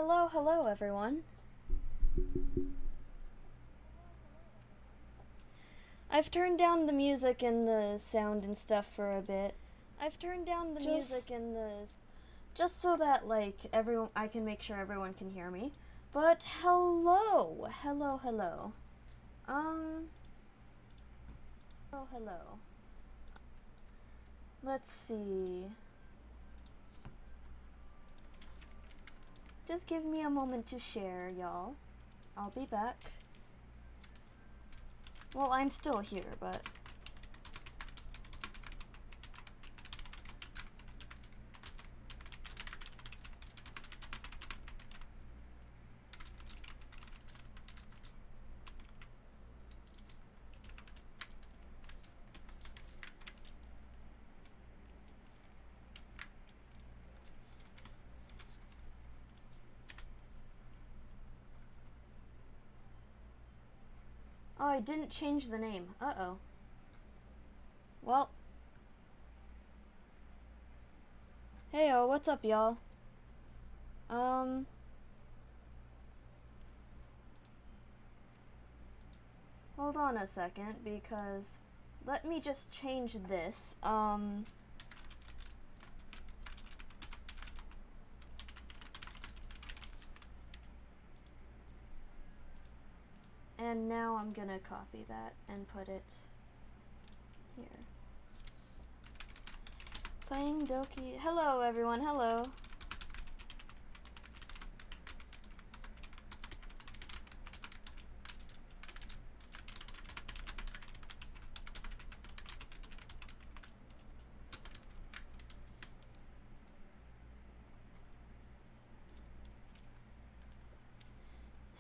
Hello, hello everyone. I've turned down the music and the sound and stuff for a bit. I've turned down the music and the... just so that, like, I can make sure everyone can hear me. But hello! Hello, hello. Oh, hello. Let's see. Just give me a moment to share, y'all. I'll be back. Well, I'm still here, but... oh, I didn't change the name. Uh-oh. Well. Heyo, what's up, y'all? Hold on a second, because... let me just change this. And now I'm gonna copy that and put it here. Playing Doki. Hello, everyone. Hello.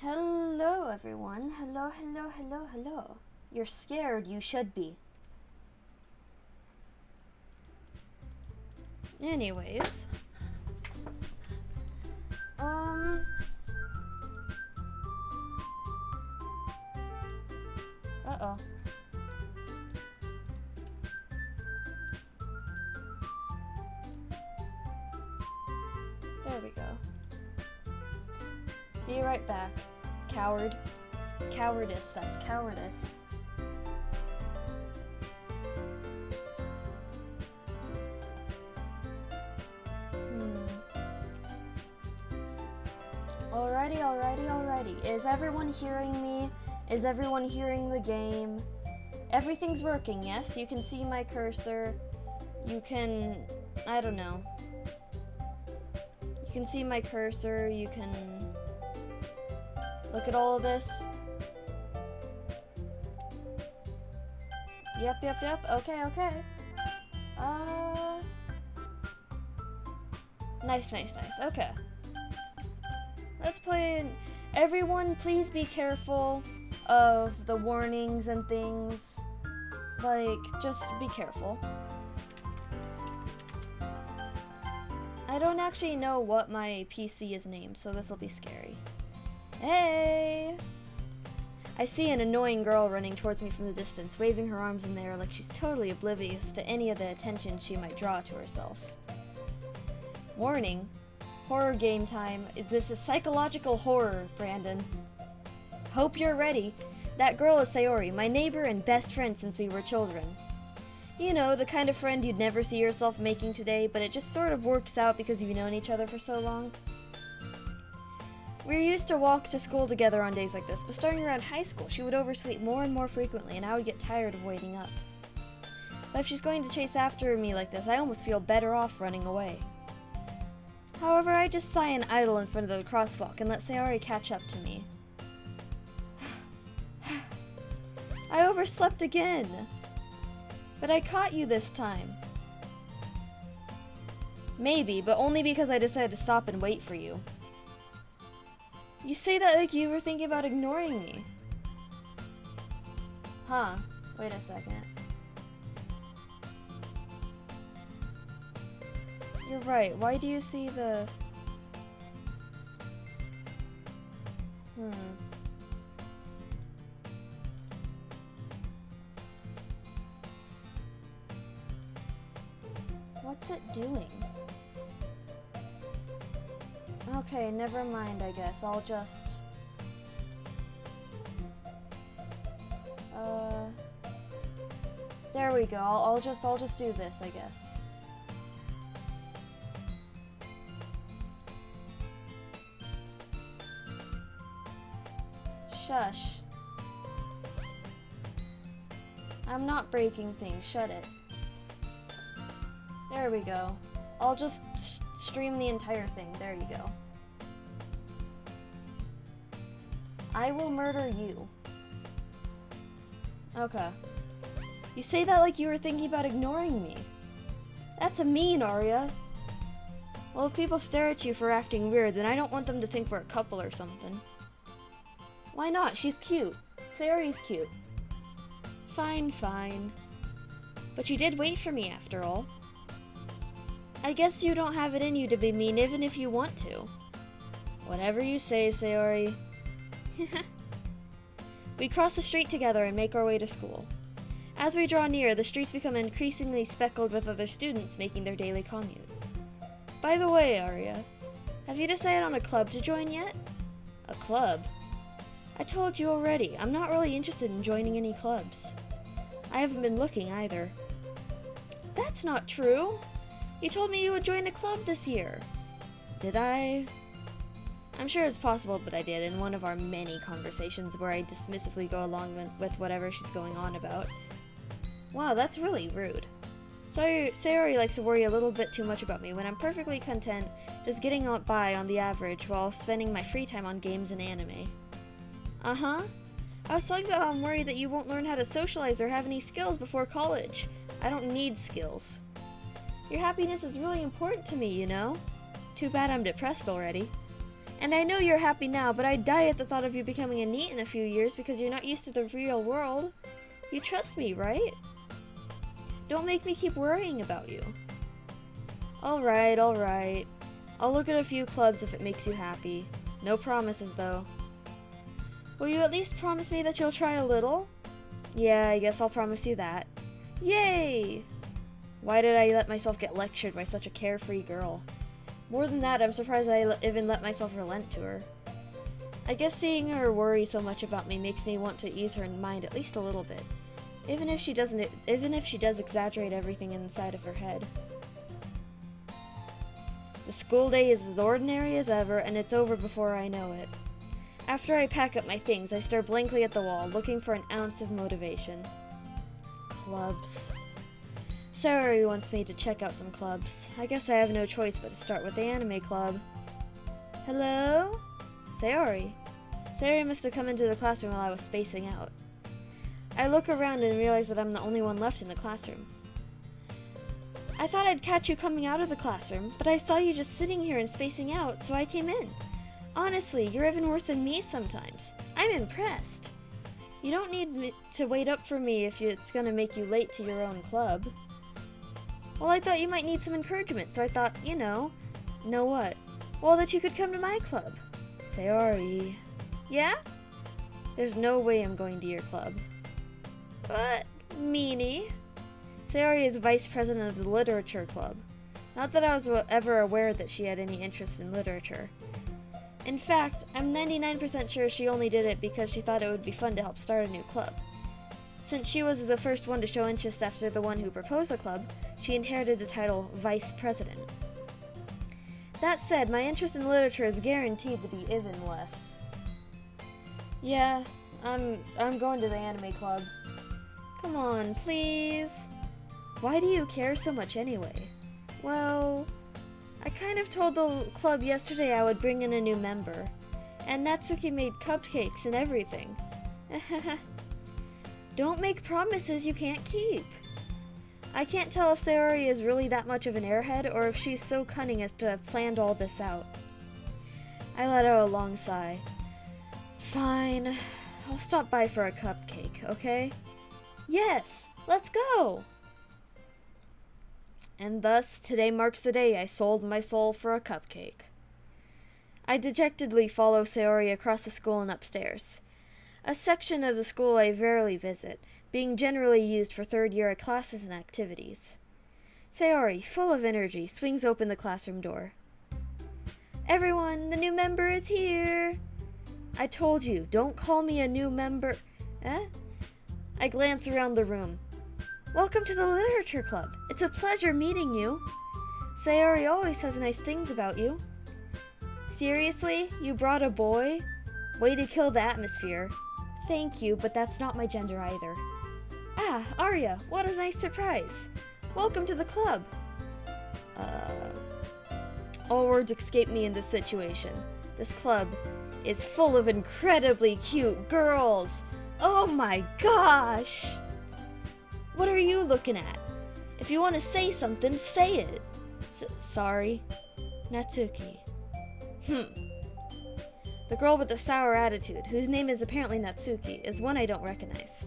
Hello, everyone. Hello, hello, hello, hello. You're scared. You should be. Anyways. Uh-oh. There we go. Be right back. Coward. Cowardice. That's cowardice. Alrighty. Is everyone hearing me? Is everyone hearing the game? Everything's working, yes? You can see my cursor. You can... I don't know. You can see my cursor. You can... look at all of this. Yep. Okay. Nice. Okay. Let's play... Everyone, please be careful of the warnings and things. Like, just be careful. I don't actually know what my PC is named, so this will be scary. Hey! I see an annoying girl running towards me from the distance, waving her arms in the air like she's totally oblivious to any of the attention she might draw to herself. Warning. Horror game time. This is psychological horror, Brandon. Hope you're ready. That girl is Sayori, my neighbor and best friend since we were children. You know, the kind of friend you'd never see yourself making today, but it just sort of works out because you've known each other for so long. We used to walk to school together on days like this, but starting around high school, she would oversleep more and more frequently, and I would get tired of waiting up. But if she's going to chase after me like this, I almost feel better off running away. However, I just sigh and idle in front of the crosswalk and let Sayori catch up to me. I overslept again! But I caught you this time. Maybe, but only because I decided to stop and wait for you. You say that like you were thinking about ignoring me. Huh. Wait a second. You're right. Why do you see the... What's it doing? Okay, never mind, I guess. I'll just... There we go. I'll just do this, I guess. Shush. I'm not breaking things. Shut it. There we go. I'll just stream the entire thing. There you go. I will murder you. Okay. You say that like you were thinking about ignoring me. That's a mean, Arya. Well, if people stare at you for acting weird, then I don't want them to think we're a couple or something. Why not? She's cute. Sayori's cute. Fine, fine. But you did wait for me after all. I guess you don't have it in you to be mean even if you want to. Whatever you say, Sayori. We cross the street together and make our way to school. As we draw near, the streets become increasingly speckled with other students making their daily commute. By the way, Arya, have you decided on a club to join yet? A club? I told you already, I'm not really interested in joining any clubs. I haven't been looking either. That's not true. You told me you would join a club this year. Did I? I'm sure it's possible that I did in one of our many conversations where I dismissively go along with whatever she's going on about. Wow, that's really rude. Sayori likes to worry a little bit too much about me when I'm perfectly content just getting by on the average while spending my free time on games and anime. Uh-huh. I was talking about how I'm worried that you won't learn how to socialize or have any skills before college. I don't need skills. Your happiness is really important to me, you know? Too bad I'm depressed already. And I know you're happy now, but I'd die at the thought of you becoming a NEET in a few years because you're not used to the real world. You trust me, right? Don't make me keep worrying about you. Alright, alright. I'll look at a few clubs if it makes you happy. No promises, though. Will you at least promise me that you'll try a little? Yeah, I guess I'll promise you that. Yay! Why did I let myself get lectured by such a carefree girl? More than that, I'm surprised I even let myself relent to her. I guess seeing her worry so much about me makes me want to ease her mind at least a little bit. Even if she does exaggerate everything inside of her head. The school day is as ordinary as ever, and it's over before I know it. After I pack up my things, I stare blankly at the wall, looking for an ounce of motivation. Clubs. Sayori wants me to check out some clubs. I guess I have no choice but to start with the anime club. Hello? Sayori. Sayori must have come into the classroom while I was spacing out. I look around and realize that I'm the only one left in the classroom. I thought I'd catch you coming out of the classroom, but I saw you just sitting here and spacing out, so I came in. Honestly, you're even worse than me sometimes. I'm impressed. You don't need to wait up for me if it's gonna make you late to your own club. Well, I thought you might need some encouragement, so I thought, you know what? Well, that you could come to my club. Sayori. Yeah? There's no way I'm going to your club. But, meanie. Sayori is vice president of the literature club. Not that I was ever aware that she had any interest in literature. In fact, I'm 99% sure she only did it because she thought it would be fun to help start a new club. Since she was the first one to show interest after the one who proposed the club, she inherited the title Vice President. That said, my interest in literature is guaranteed to be even less. Yeah, I'm going to the anime club. Come on, please. Why do you care so much anyway? Well, I kind of told the club yesterday I would bring in a new member, and Natsuki made cupcakes and everything. Don't make promises you can't keep. I can't tell if Sayori is really that much of an airhead or if she's so cunning as to have planned all this out. I let out a long sigh. Fine, I'll stop by for a cupcake, okay? Yes, let's go! And thus, today marks the day I sold my soul for a cupcake. I dejectedly follow Sayori across the school and upstairs. A section of the school I rarely visit, being generally used for third-year classes and activities. Sayori, full of energy, swings open the classroom door. Everyone, the new member is here! I told you, don't call me a new member. Eh? I glance around the room. Welcome to the Literature Club. It's a pleasure meeting you. Sayori always says nice things about you. Seriously? You brought a boy? Way to kill the atmosphere. Thank you, but that's not my gender either. Ah, Arya, what a nice surprise. Welcome to the club. All words escape me in this situation. This club is full of incredibly cute girls. Oh my gosh! What are you looking at? If you want to say something, say it. Sorry. Natsuki. The girl with the sour attitude, whose name is apparently Natsuki, is one I don't recognize.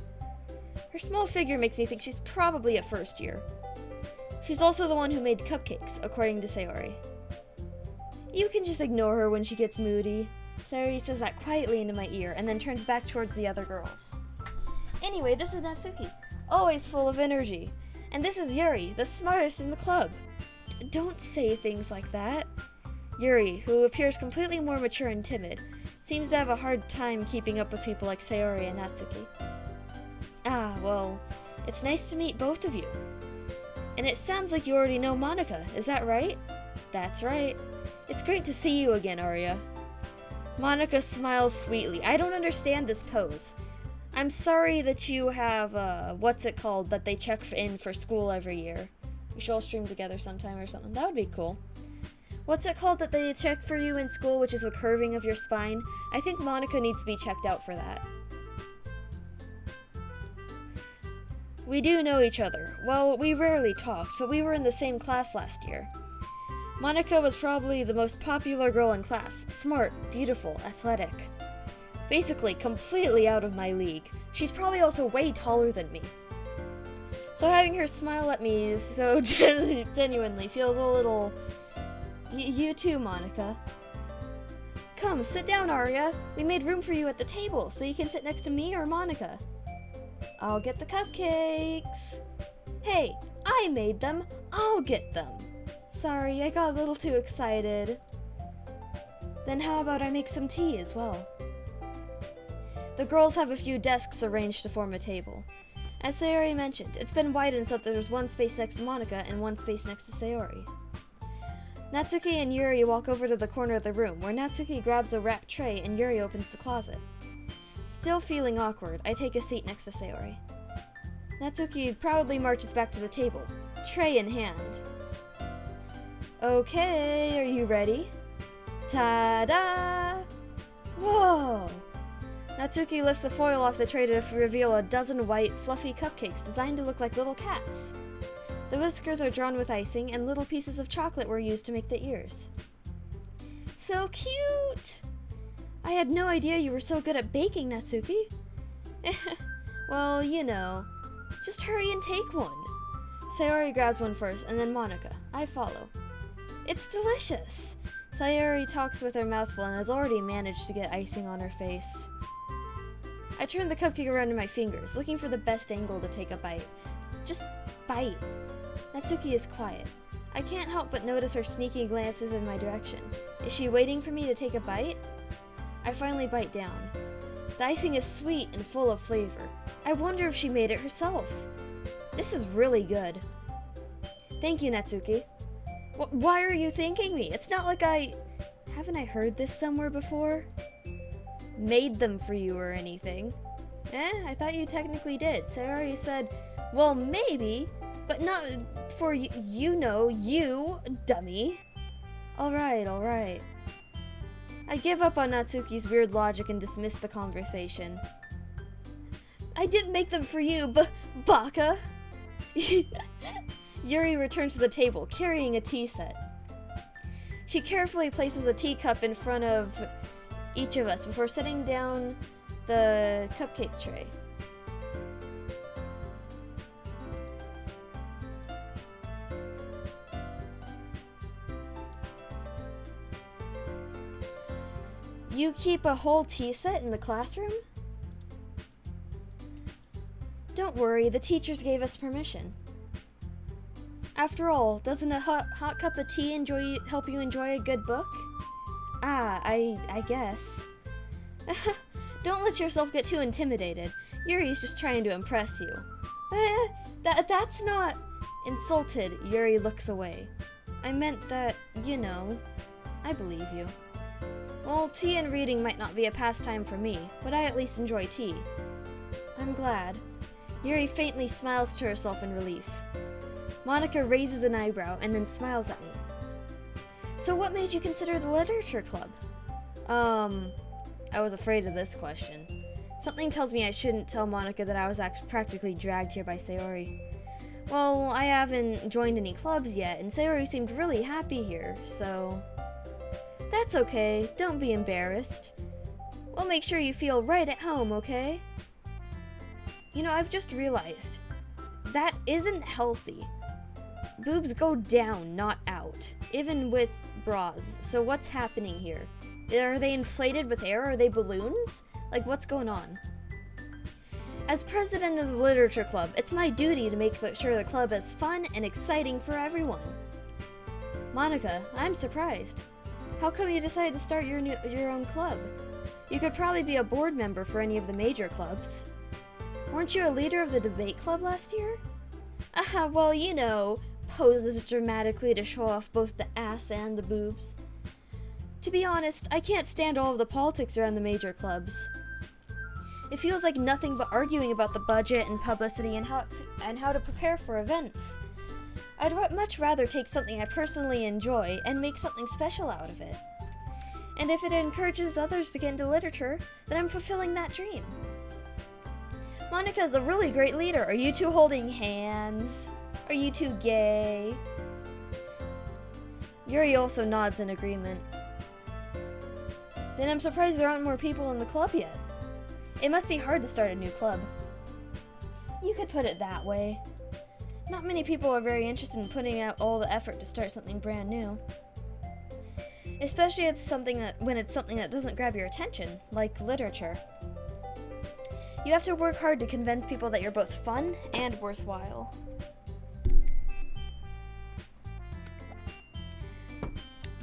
Her small figure makes me think she's probably at first year. She's also the one who made cupcakes, according to Sayori. You can just ignore her when she gets moody. Sayori says that quietly into my ear, and then turns back towards the other girls. Anyway, this is Natsuki, always full of energy. And this is Yuri, the smartest in the club. Don't say things like that. Yuri, who appears completely more mature and timid, seems to have a hard time keeping up with people like Sayori and Natsuki. Ah, well, it's nice to meet both of you. And it sounds like you already know Monica, is that right? That's right. It's great to see you again, Arya. Monica smiles sweetly. I don't understand this pose. I'm sorry that you have, that they check in for school every year. We should all stream together sometime or something. That would be cool. What's it called that they check for you in school, which is the curving of your spine? I think Monica needs to be checked out for that. We do know each other. Well, we rarely talked, but we were in the same class last year. Monica was probably the most popular girl in class. Smart, beautiful, athletic. Basically, completely out of my league. She's probably also way taller than me. So having her smile at me so genuinely feels a little... You too, Monica. Come, sit down, Arya. We made room for you at the table, so you can sit next to me or Monica. I'll get the cupcakes. Hey, I made them. I'll get them. Sorry, I got a little too excited. Then how about I make some tea as well? The girls have a few desks arranged to form a table. As Sayori mentioned, it's been widened so that there's one space next to Monica and one space next to Sayori. Natsuki and Yuri walk over to the corner of the room, where Natsuki grabs a wrapped tray and Yuri opens the closet. Still feeling awkward, I take a seat next to Sayori. Natsuki proudly marches back to the table, tray in hand. Okay, are you ready? Ta-da! Whoa! Natsuki lifts the foil off the tray to reveal a dozen white, fluffy cupcakes designed to look like little cats. The whiskers are drawn with icing, and little pieces of chocolate were used to make the ears. So cute! I had no idea you were so good at baking, Natsuki. Well, you know. Just hurry and take one. Sayori grabs one first, and then Monica. I follow. It's delicious! Sayori talks with her mouth full and has already managed to get icing on her face. I turn the cupcake around in my fingers, looking for the best angle to take a bite. Just bite. Natsuki is quiet. I can't help but notice her sneaky glances in my direction. Is she waiting for me to take a bite? I finally bite down. The icing is sweet and full of flavor. I wonder if she made it herself. This is really good. Thank you, Natsuki. Why are you thanking me? It's not like haven't I heard this somewhere before? Made them for you or anything. I thought you technically did. Sayori said, well, maybe, but not for you know, you, dummy. Alright. I give up on Natsuki's weird logic and dismiss the conversation. I didn't make them for you, baka! Yuri returns to the table, carrying a tea set. She carefully places a teacup in front of each of us before setting down the cupcake tray. You keep a whole tea set in the classroom? Don't worry, the teachers gave us permission. After all, doesn't a hot cup of tea help you enjoy a good book? I guess. Don't let yourself get too intimidated. Yuri's just trying to impress you. That's not... Insulted, Yuri looks away. I meant that, you know, I believe you. Well, tea and reading might not be a pastime for me, but I at least enjoy tea. I'm glad. Yuri faintly smiles to herself in relief. Monika raises an eyebrow and then smiles at me. So what made you consider the literature club? I was afraid of this question. Something tells me I shouldn't tell Monika that I was practically dragged here by Sayori. Well, I haven't joined any clubs yet, and Sayori seemed really happy here, so... That's okay, don't be embarrassed. We'll make sure you feel right at home, okay? You know, I've just realized, that isn't healthy. Boobs go down, not out, even with bras. So what's happening here? Are they inflated with air? Are they balloons? Like, what's going on? As president of the literature club, it's my duty to make sure the club is fun and exciting for everyone. Monika, I'm surprised. How come you decided to start your own club? You could probably be a board member for any of the major clubs. Weren't you a leader of the debate club last year? Well, you know, poses dramatically to show off both the ass and the boobs. To be honest, I can't stand all of the politics around the major clubs. It feels like nothing but arguing about the budget and publicity and how to prepare for events. I'd much rather take something I personally enjoy and make something special out of it. And if it encourages others to get into literature, then I'm fulfilling that dream. Monika is a really great leader. Are you two holding hands? Are you two gay? Yuri also nods in agreement. Then I'm surprised there aren't more people in the club yet. It must be hard to start a new club. You could put it that way. Not many people are very interested in putting out all the effort to start something brand new. Especially when it's something that doesn't grab your attention, like literature. You have to work hard to convince people that you're both fun and worthwhile.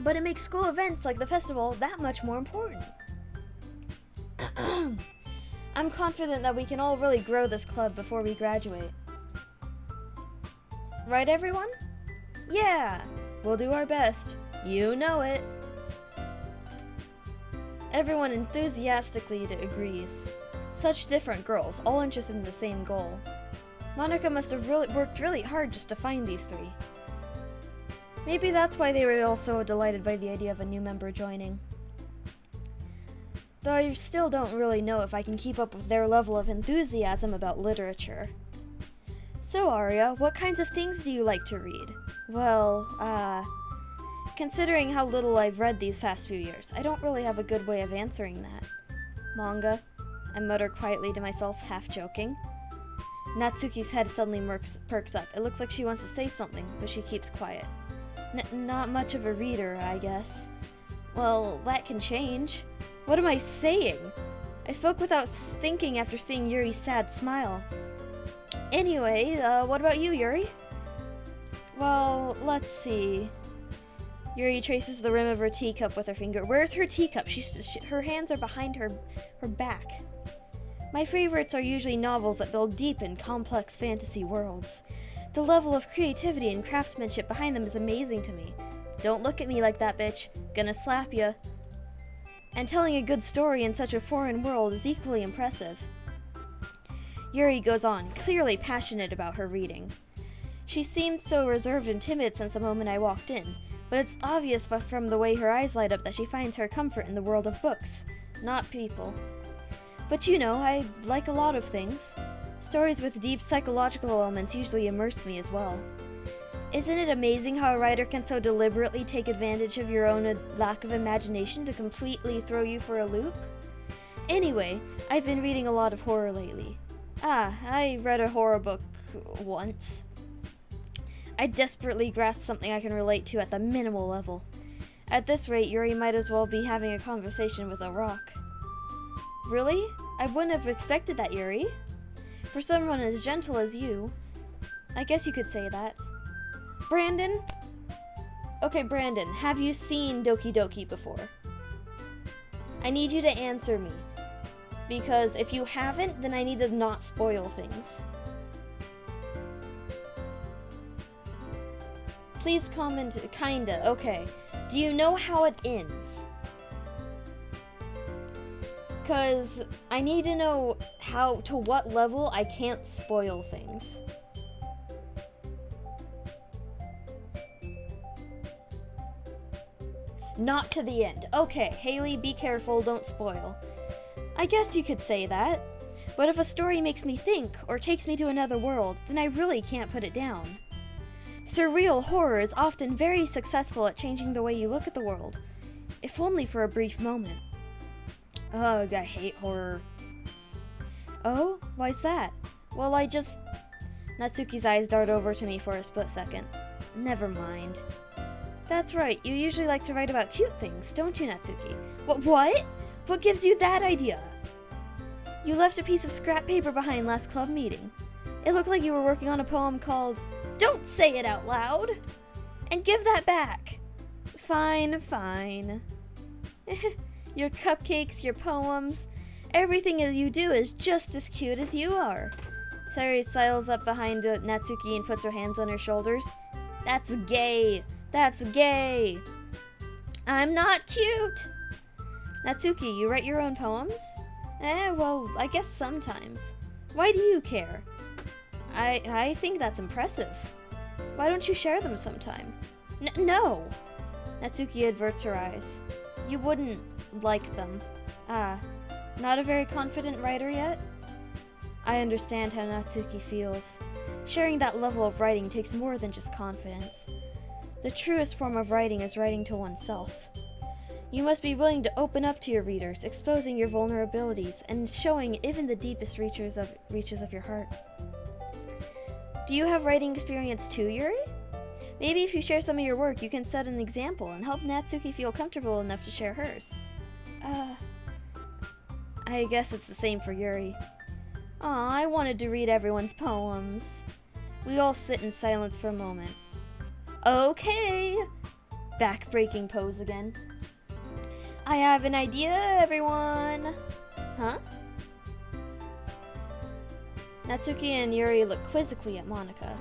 But it makes school events like the festival that much more important. I'm confident that we can all really grow this club before we graduate. Right, everyone? Yeah! We'll do our best. You know it. Everyone enthusiastically agrees. Such different girls, all interested in the same goal. Monika must have worked really hard just to find these three. Maybe that's why they were all so delighted by the idea of a new member joining. Though I still don't really know if I can keep up with their level of enthusiasm about literature. So, Aria, what kinds of things do you like to read? Well, considering how little I've read these past few years, I don't really have a good way of answering that. Manga, I mutter quietly to myself, half joking. Natsuki's head suddenly perks up. It looks like she wants to say something, but she keeps quiet. Not much of a reader, I guess. Well, that can change. What am I saying? I spoke without thinking after seeing Yuri's sad smile. Anyway, what about you, Yuri? Well, let's see. Yuri traces the rim of her teacup with her finger. Where's her teacup? Her hands are behind her back. My favorites are usually novels that build deep and complex fantasy worlds. The level of creativity and craftsmanship behind them is amazing to me. Don't look at me like that, bitch. Gonna slap ya. And telling a good story in such a foreign world is equally impressive. Yuri goes on, clearly passionate about her reading. She seemed so reserved and timid since the moment I walked in, but it's obvious from the way her eyes light up that she finds her comfort in the world of books, not people. But you know, I like a lot of things. Stories with deep psychological elements usually immerse me as well. Isn't it amazing how a writer can so deliberately take advantage of your own lack of imagination to completely throw you for a loop? Anyway, I've been reading a lot of horror lately. I read a horror book once. I desperately grasp something I can relate to at the minimal level. At this rate, Yuri might as well be having a conversation with a rock. Really? I wouldn't have expected that, Yuri. For someone as gentle as you, I guess you could say that. Brandon? Okay, Brandon, have you seen DokiDoki before? I need you to answer me. Because if you haven't, then I need to not spoil things. Please comment, kinda, okay. Do you know how it ends? Because I need to know to what level I can't spoil things. Not to the end. Okay, Haley, be careful, don't spoil. I guess you could say that. But if a story makes me think, or takes me to another world, then I really can't put it down. Surreal horror is often very successful at changing the way you look at the world, if only for a brief moment. Ugh, I hate horror. Oh, why's that? Well, Natsuki's eyes dart over to me for a split second. Never mind. That's right, you usually like to write about cute things, don't you, Natsuki? What? What gives you that idea? You left a piece of scrap paper behind last club meeting. It looked like you were working on a poem called Don't Say It Out Loud! And give that back! Fine. Your cupcakes, your poems, everything that you do is just as cute as you are. Sayori sidles up behind Natsuki and puts her hands on her shoulders. That's gay! That's gay! I'm not cute! Natsuki, you write your own poems? Well, I guess sometimes. Why do you care? I think that's impressive. Why don't you share them sometime? No! Natsuki averts her eyes. You wouldn't like them. Not a very confident writer yet? I understand how Natsuki feels. Sharing that level of writing takes more than just confidence. The truest form of writing is writing to oneself. You must be willing to open up to your readers, exposing your vulnerabilities, and showing even the deepest reaches of your heart. Do you have writing experience too, Yuri? Maybe if you share some of your work, you can set an example and help Natsuki feel comfortable enough to share hers. I guess it's the same for Yuri. Aw, I wanted to read everyone's poems. We all sit in silence for a moment. Okay! Back-breaking pose again. I have an idea, everyone! Huh? Natsuki and Yuri look quizzically at Monika.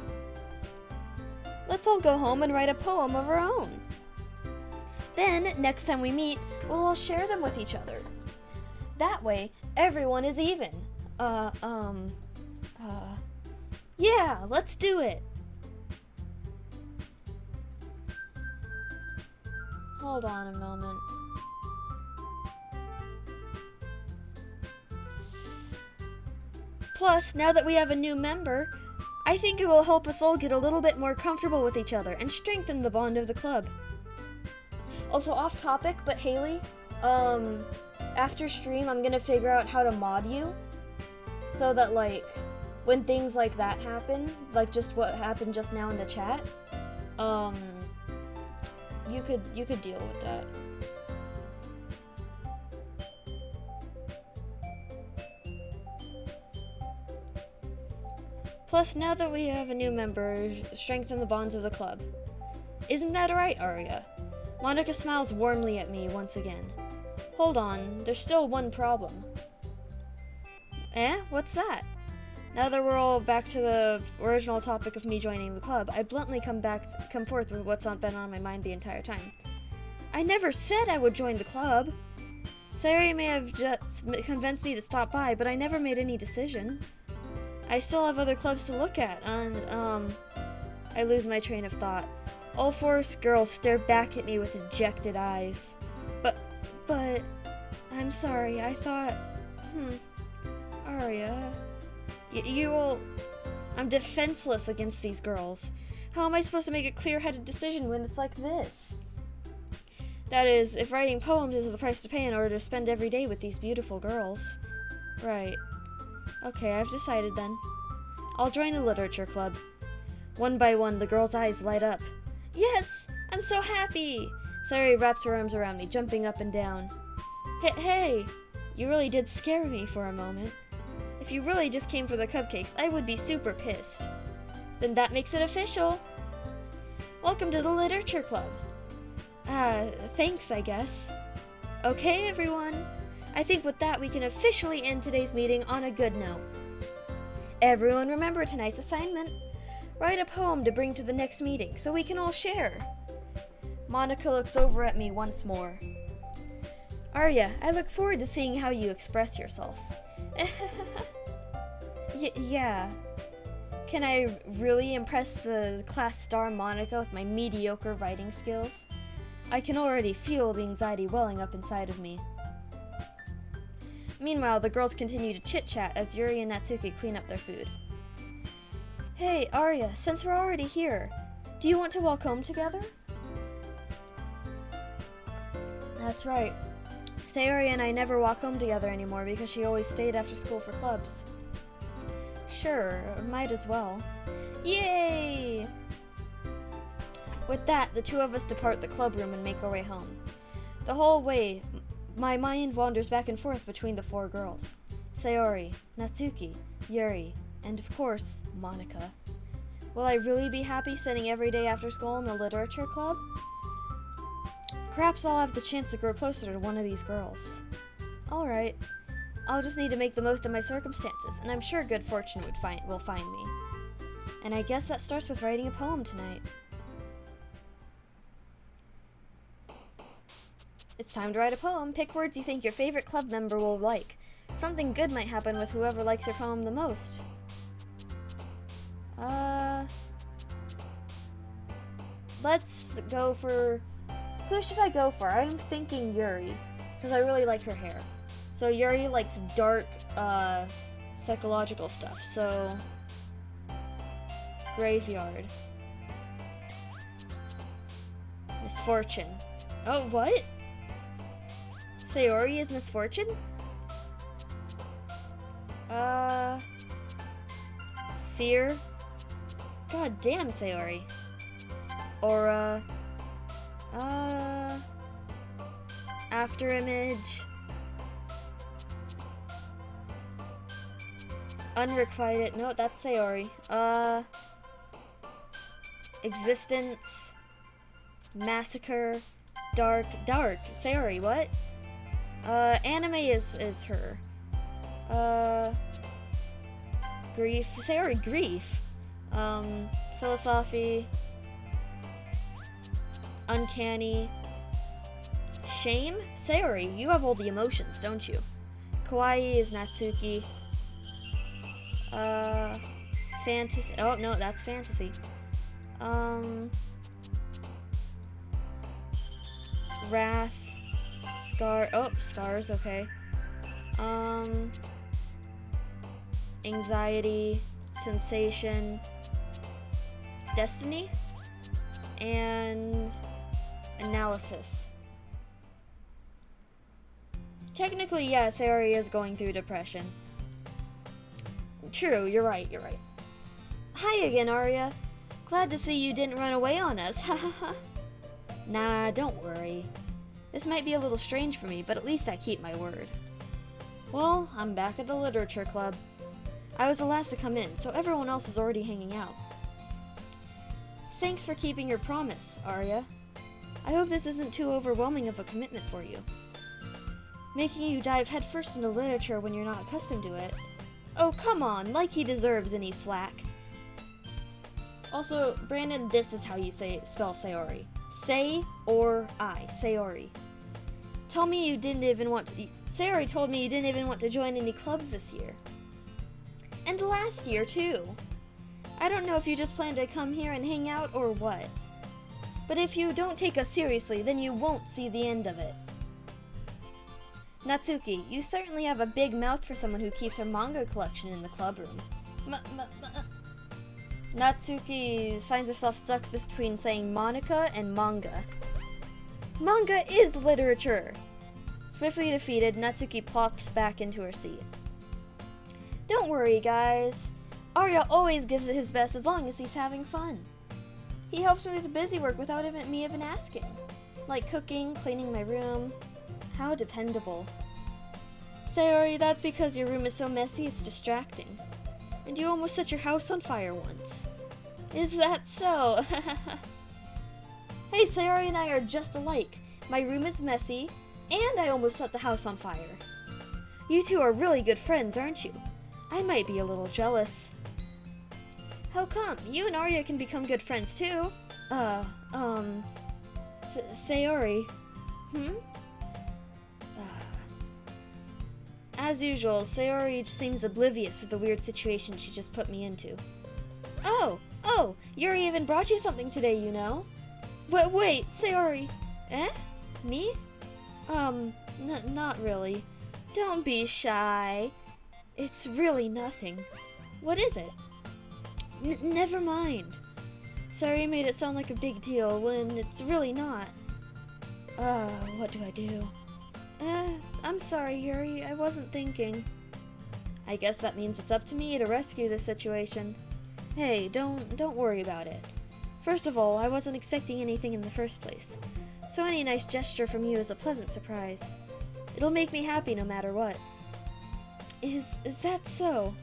Let's all go home and write a poem of our own. Then, next time we meet, we'll all share them with each other. That way, everyone is even. Yeah, let's do it! Hold on a moment. Plus, now that we have a new member, I think it will help us all get a little bit more comfortable with each other and strengthen the bond of the club. Also, off topic, but Haley, after stream, I'm gonna figure out how to mod you so that, like, when things like that happen, like just what happened just now in the chat, you could deal with that. Plus, now that we have a new member, strengthen the bonds of the club. Isn't that right, Arya? Monika smiles warmly at me once again. Hold on, there's still one problem. What's that? Now that we're all back to the original topic of me joining the club, I bluntly come forth with what's been on my mind the entire time. I never said I would join the club. Sayori may have just convinced me to stop by, but I never made any decision. I still have other clubs to look at, and, I lose my train of thought. All four girls stare back at me with dejected eyes. But, I'm sorry, I thought, Arya, I'm defenseless against these girls. How am I supposed to make a clear-headed decision when it's like this? That is, if writing poems is the price to pay in order to spend every day with these beautiful girls. Right. Okay, I've decided then. I'll join the literature club. One by one, the girls' eyes light up. Yes! I'm so happy! Sayori wraps her arms around me, jumping up and down. Hey! You really did scare me for a moment. If you really just came for the cupcakes, I would be super pissed. Then that makes it official. Welcome to the literature club. Thanks, I guess. Okay, everyone. I think with that we can officially end today's meeting on a good note. Everyone remember tonight's assignment. Write a poem to bring to the next meeting so we can all share. Monica looks over at me once more. Arya, I look forward to seeing how you express yourself. Yeah. Can I really impress the class star Monica with my mediocre writing skills? I can already feel the anxiety welling up inside of me. Meanwhile, the girls continue to chit-chat as Yuri and Natsuki clean up their food. Hey, Arya, since we're already here, do you want to walk home together? That's right. Sayori and I never walk home together anymore because she always stayed after school for clubs. Sure, might as well. Yay! With that, the two of us depart the club room and make our way home. The whole way, my mind wanders back and forth between the four girls. Sayori, Natsuki, Yuri, and of course, Monica. Will I really be happy spending every day after school in the literature club? Perhaps I'll have the chance to grow closer to one of these girls. Alright, I'll just need to make the most of my circumstances, and I'm sure good fortune will find me. And I guess that starts with writing a poem tonight. It's time to write a poem. Pick words you think your favorite club member will like. Something good might happen with whoever likes your poem the most. Let's go for... Who should I go for? I'm thinking Yuri, because I really like her hair. So Yuri likes dark, psychological stuff, so... Graveyard. Misfortune. Oh, what? Sayori is misfortune? Fear? God damn, Sayori. Aura. Afterimage. Unrequited. No, that's Sayori. Existence. Massacre. Dark. Sayori, what? Anime is her. Grief. Sayori, grief. Philosophy. Uncanny. Shame? Sayori, you have all the emotions, don't you? Kawaii is Natsuki. Fantasy. Oh, no, that's fantasy. Wrath. Scar. Oh, scars, okay. Anxiety. Sensation. Destiny. And analysis. Technically, yeah, Sayori is going through depression. True, you're right. Hi again, Arya. Glad to see you didn't run away on us, hahaha. Nah, don't worry. This might be a little strange for me, but at least I keep my word. Well, I'm back at the literature club. I was the last to come in, so everyone else is already hanging out. Thanks for keeping your promise, Arya. I hope this isn't too overwhelming of a commitment for you. Making you dive headfirst into literature when you're not accustomed to it. Oh, come on, like he deserves any slack. Also, Brandon, this is how you spell Sayori. Say-or-I, Sayori. Tell me you didn't even want to... Sayori told me you didn't even want to join any clubs this year. And last year, too. I don't know if you just plan to come here and hang out or what. But if you don't take us seriously, then you won't see the end of it. Natsuki, you certainly have a big mouth for someone who keeps her manga collection in the club room. Natsuki finds herself stuck between saying Monica and manga. Manga is literature! Swiftly defeated, Natsuki plops back into her seat. Don't worry, guys. Arya always gives it his best as long as he's having fun. He helps me with busy work without me even asking. Like cooking, cleaning my room. How dependable. Sayori, that's because your room is so messy it's distracting. And you almost set your house on fire once. Is that so? Hey, Sayori and I are just alike. My room is messy, And I almost set the house on fire. You two are really good friends, aren't you? I might be a little jealous. How come? You and Arya can become good friends too. Sayori. As usual, Sayori seems oblivious of the weird situation she just put me into. Oh, Yuri even brought you something today, you know? Wait, Sayori. Eh? Me? Not really. Don't be shy. It's really nothing. What is it? Never mind. Sayori made it sound like a big deal when it's really not. What do I do? I'm sorry, Yuri. I wasn't thinking. I guess that means it's up to me to rescue this situation. Hey, don't worry about it. First of all, I wasn't expecting anything in the first place. So any nice gesture from you is a pleasant surprise. It'll make me happy no matter what. Is that so?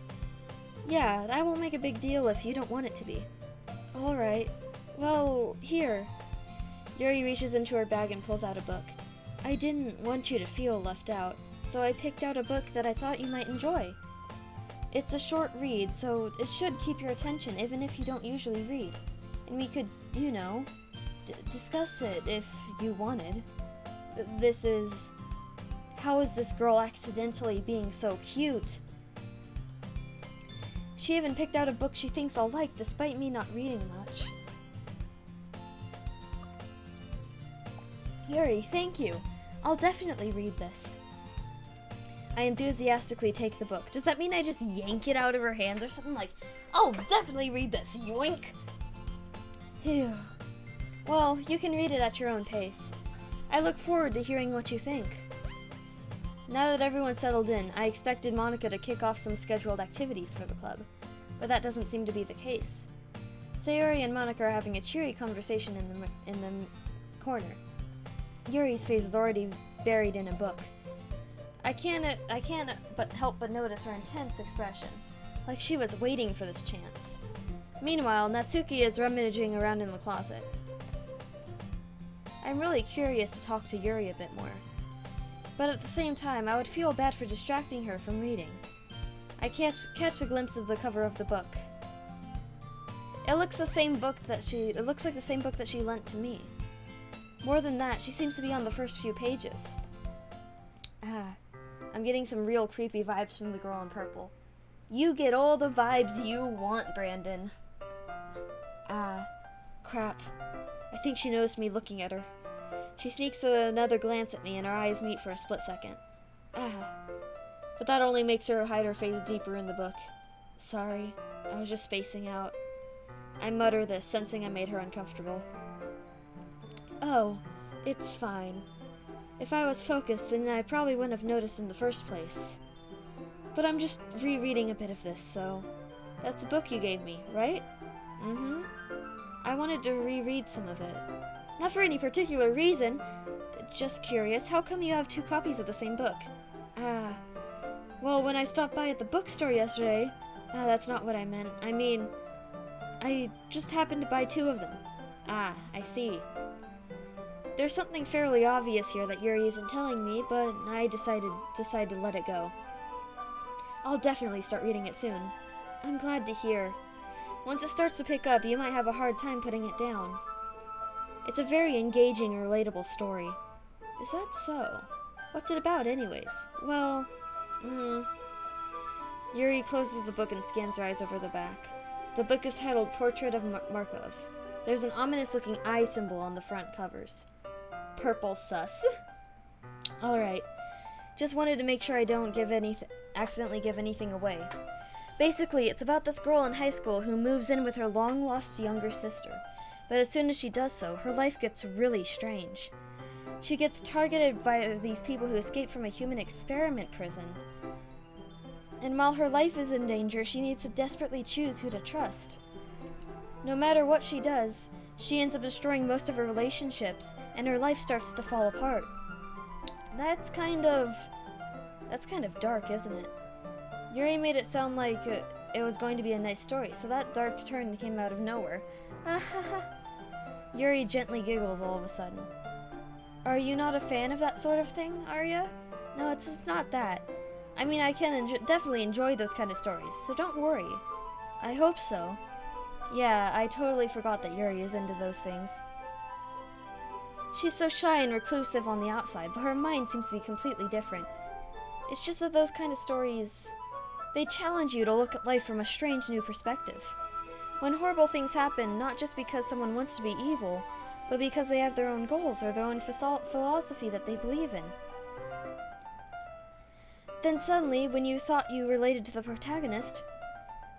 Yeah, I won't make a big deal if you don't want it to be. Alright. Well, here. Yuri reaches into her bag and pulls out a book. I didn't want you to feel left out, so I picked out a book that I thought you might enjoy. It's a short read, so it should keep your attention even if you don't usually read. And we could, you know, discuss it if you wanted. This is... How is this girl accidentally being so cute? She even picked out a book she thinks I'll like despite me not reading much. Yuri, thank you. I'll definitely read this. I enthusiastically take the book. Does that mean I just yank it out of her hands or something like, I'll definitely read this, yoink? Phew. Well, you can read it at your own pace. I look forward to hearing what you think. Now that everyone's settled in, I expected Monica to kick off some scheduled activities for the club, but that doesn't seem to be the case. Sayori and Monica are having a cheery conversation in the corner. Yuri's face is already buried in a book. I can't help but notice her intense expression, like she was waiting for this chance. Meanwhile, Natsuki is rummaging around in the closet. I'm really curious to talk to Yuri a bit more, but at the same time, I would feel bad for distracting her from reading. I catch a glimpse of the cover of the book. It looks like the same book that she lent to me. More than that, she seems to be on the first few pages. I'm getting some real creepy vibes from the girl in purple. You get all the vibes you want, Brandon. Crap. I think she noticed me looking at her. She sneaks another glance at me and our eyes meet for a split second. But that only makes her hide her face deeper in the book. Sorry, I was just spacing out. I mutter this, sensing I made her uncomfortable. Oh, it's fine. If I was focused, then I probably wouldn't have noticed in the first place. But I'm just rereading a bit of this, so... That's the book you gave me, right? Mm-hmm. I wanted to reread some of it. Not for any particular reason. Just curious, how come you have 2 copies of the same book? Well, when I stopped by at the bookstore yesterday... that's not what I meant. I mean, I just happened to buy 2 of them. I see. There's something fairly obvious here that Yuri isn't telling me, but I decided to let it go. I'll definitely start reading it soon. I'm glad to hear. Once it starts to pick up, you might have a hard time putting it down. It's a very engaging and relatable story. Is that so? What's it about, anyways? Well, Yuri closes the book and scans her eyes over the back. The book is titled Portrait of Markov. There's an ominous-looking eye symbol on the front covers. Purple sus. Alright. Just wanted to make sure I don't accidentally give anything away. Basically, it's about this girl in high school who moves in with her long-lost younger sister. But as soon as she does so, her life gets really strange. She gets targeted by these people who escaped from a human experiment prison. And while her life is in danger, she needs to desperately choose who to trust. No matter what she does, she ends up destroying most of her relationships, and her life starts to fall apart. That's kind of dark, isn't it? Yuri made it sound like it was going to be a nice story, so that dark turn came out of nowhere. Yuri gently giggles all of a sudden. Are you not a fan of that sort of thing, are you? No, it's not that. I mean, I can definitely enjoy those kind of stories, so don't worry. I hope so. Yeah, I totally forgot that Yuri is into those things. She's so shy and reclusive on the outside, but her mind seems to be completely different. It's just that those kind of stories, they challenge you to look at life from a strange new perspective. When horrible things happen, not just because someone wants to be evil, but because they have their own goals or their own philosophy that they believe in. Then suddenly, when you thought you related to the protagonist,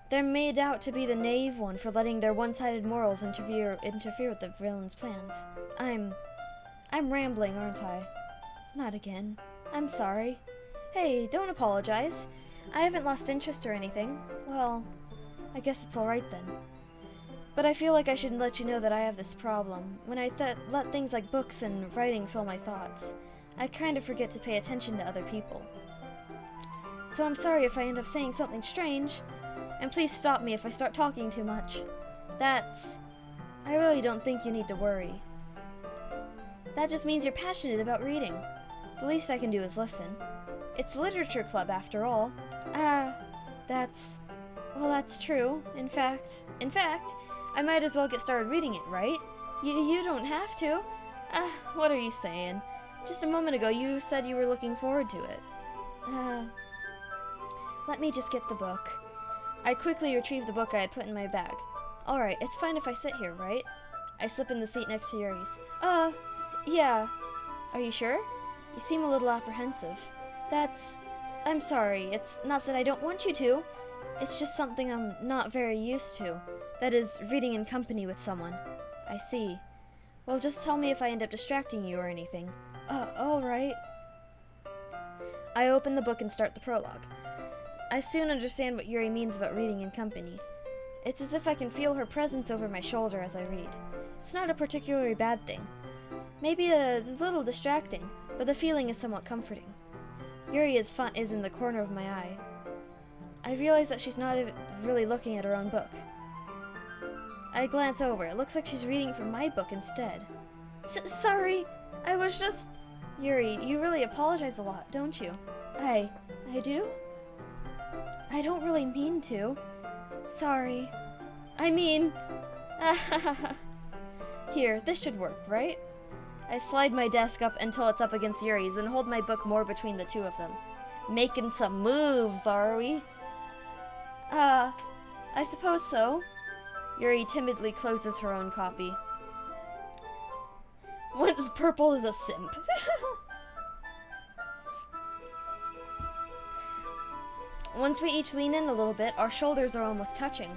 they're made out to be the naive one for letting their one-sided morals interfere with the villain's plans. I'm rambling, aren't I? Not again. I'm sorry. Hey, don't apologize. I haven't lost interest or anything. Well, I guess it's alright then. But I feel like I should let you know that I have this problem. When I let things like books and writing fill my thoughts, I kind of forget to pay attention to other people. So I'm sorry if I end up saying something strange, and please stop me if I start talking too much. I really don't think you need to worry. That just means you're passionate about reading. The least I can do is listen. It's a literature club after all. That's true. In fact, I might as well get started reading it, right? You don't have to. What are you saying? Just a moment ago you said you were looking forward to it. Let me just get the book. I quickly retrieved the book I had put in my bag. Alright, it's fine if I sit here, right? I slip in the seat next to Yuri's. Yeah. Are you sure? You seem a little apprehensive. I'm sorry. It's not that I don't want you to. It's just something I'm not very used to. That is, reading in company with someone. I see. Well, just tell me if I end up distracting you or anything. Alright. I open the book and start the prologue. I soon understand what Yuri means about reading in company. It's as if I can feel her presence over my shoulder as I read. It's not a particularly bad thing. Maybe a little distracting, but the feeling is somewhat comforting. Yuri is in the corner of my eye. I realize that she's not really looking at her own book. I glance over. It looks like she's reading from my book instead. Sorry, I was just... Yuri, you really apologize a lot, don't you? I do? I don't really mean to. Sorry. I mean... Here, this should work, right? I slide my desk up until it's up against Yuri's and hold my book more between the two of them. Making some moves, are we? I suppose so. Yuri timidly closes her own copy. Once purple is a simp. Once we each lean in a little bit, our shoulders are almost touching.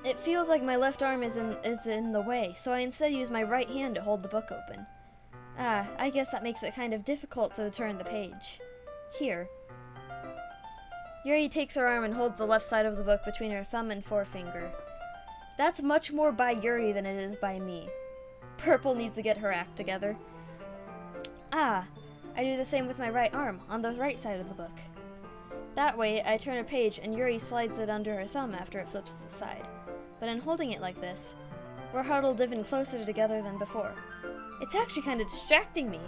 It feels like my left arm is in the way, so I instead use my right hand to hold the book open. I guess that makes it kind of difficult to turn the page. Here. Yuri takes her arm and holds the left side of the book between her thumb and forefinger. That's much more by Yuri than it is by me. Purple needs to get her act together. I do the same with my right arm, on the right side of the book. That way, I turn a page and Yuri slides it under her thumb after it flips to the side. But in holding it like this, we're huddled even closer together than before. It's actually kind of distracting me.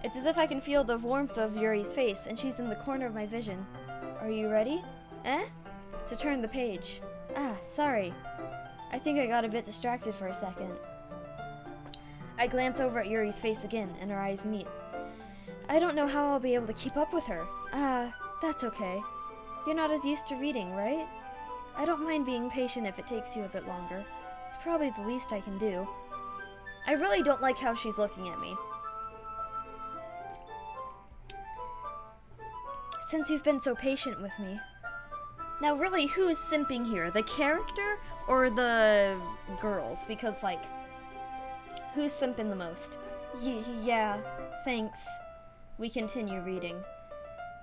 It's as if I can feel the warmth of Yuri's face, and she's in the corner of my vision. Are you ready? To turn the page. Sorry. I think I got a bit distracted for a second. I glance over at Yuri's face again, and our eyes meet. I don't know how I'll be able to keep up with her. That's okay. You're not as used to reading, right? I don't mind being patient if it takes you a bit longer. It's probably the least I can do. I really don't like how she's looking at me. Since you've been so patient with me. Now really, who's simping here? The character or the girls? Because, like, who's simping the most? Yeah, thanks. We continue reading.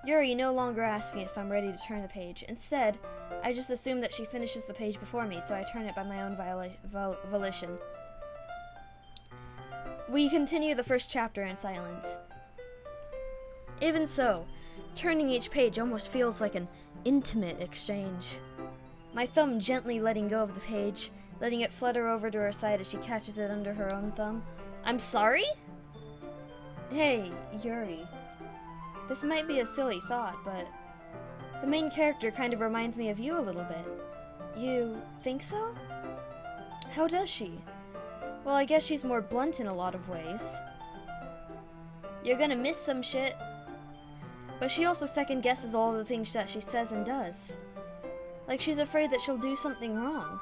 Yuri no longer asks me if I'm ready to turn the page. Instead, I just assume that she finishes the page before me, so I turn it by my own volition. We continue the first chapter in silence. Even so, turning each page almost feels like an intimate exchange. My thumb gently letting go of the page, letting it flutter over to her side as she catches it under her own thumb. I'm sorry? Hey, Yuri. This might be a silly thought, but the main character kind of reminds me of you a little bit. You think so? How does she? Well, I guess she's more blunt in a lot of ways. You're gonna miss some shit. But she also second guesses all the things that she says and does. Like she's afraid that she'll do something wrong.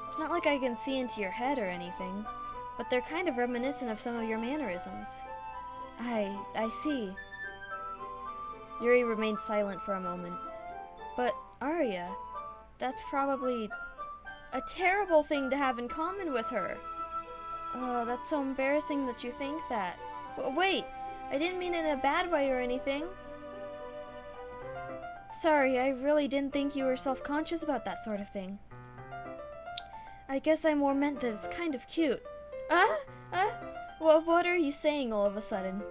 It's not like I can see into your head or anything, but they're kind of reminiscent of some of your mannerisms. I see. Yuri remained silent for a moment. But, Arya, that's probably a terrible thing to have in common with her. Oh, that's so embarrassing that you think that. Wait, I didn't mean it in a bad way or anything. Sorry, I really didn't think you were self-conscious about that sort of thing. I guess I more meant that it's kind of cute. What are you saying all of a sudden?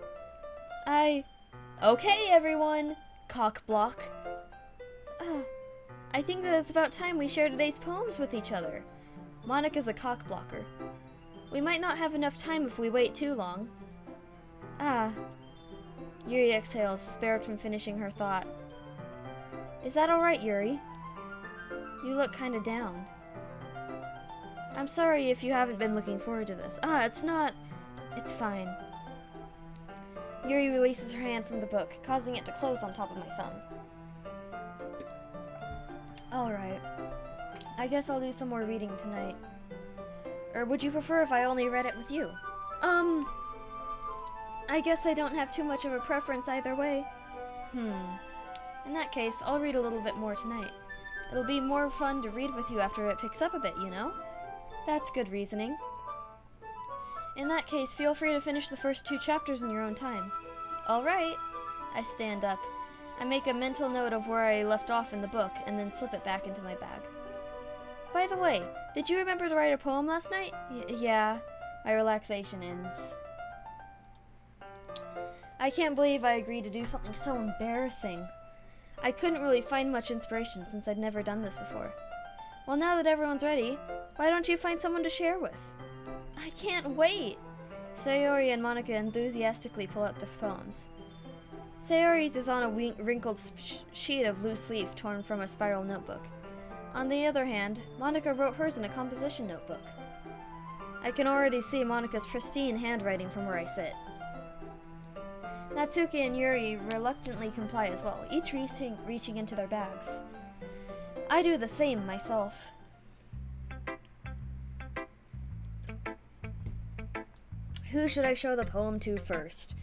Okay, everyone! Cock block. I think that it's about time we share today's poems with each other. Monica's a cock blocker. We might not have enough time if we wait too long. Yuri exhales, spared from finishing her thought. Is that alright, Yuri? You look kinda down. I'm sorry if you haven't been looking forward to this. It's not. It's fine. Yuri releases her hand from the book, causing it to close on top of my thumb. Alright. I guess I'll do some more reading tonight. Or would you prefer if I only read it with you? I guess I don't have too much of a preference either way. In that case, I'll read a little bit more tonight. It'll be more fun to read with you after it picks up a bit, you know? That's good reasoning. In that case, feel free to finish the first 2 chapters in your own time. All right. I stand up. I make a mental note of where I left off in the book, and then slip it back into my bag. By the way, did you remember to write a poem last night? Yeah. My relaxation ends. I can't believe I agreed to do something so embarrassing. I couldn't really find much inspiration since I'd never done this before. Well, now that everyone's ready, why don't you find someone to share with? I can't wait! Sayori and Monica enthusiastically pull out the poems. Sayori's is on a wrinkled sheet of loose leaf torn from a spiral notebook. On the other hand, Monica wrote hers in a composition notebook. I can already see Monica's pristine handwriting from where I sit. Natsuki and Yuri reluctantly comply as well, each reaching into their bags. I do the same myself. Who should I show the poem to first?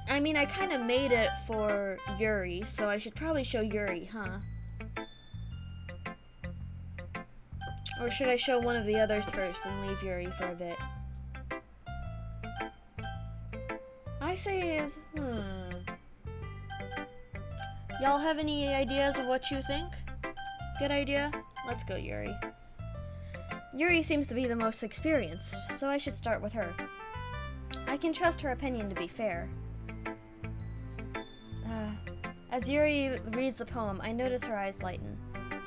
I mean, I kind of made it for Yuri, so I should probably show Yuri, huh? Or should I show one of the others first and leave Yuri for a bit? I say, Y'all have any ideas of what you think? Good idea? Let's go, Yuri. Yuri seems to be the most experienced, so I should start with her. I can trust her opinion to be fair. As Yuri reads the poem, I notice her eyes lighten.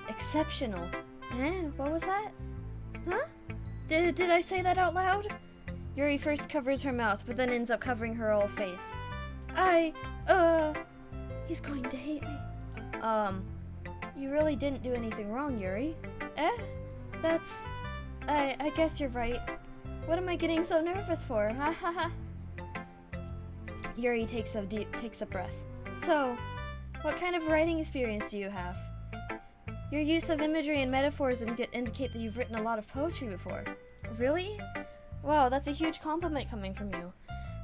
Exceptional. What was that? Huh? Did I say that out loud? Yuri first covers her mouth, but then ends up covering her whole face. He's going to hate me. You really didn't do anything wrong, Yuri. That's... I guess you're right. What am I getting so nervous for? Ha ha ha. Yuri takes a breath. So, what kind of writing experience do you have? Your use of imagery and metaphors indicate that you've written a lot of poetry before. Really? Wow, that's a huge compliment coming from you.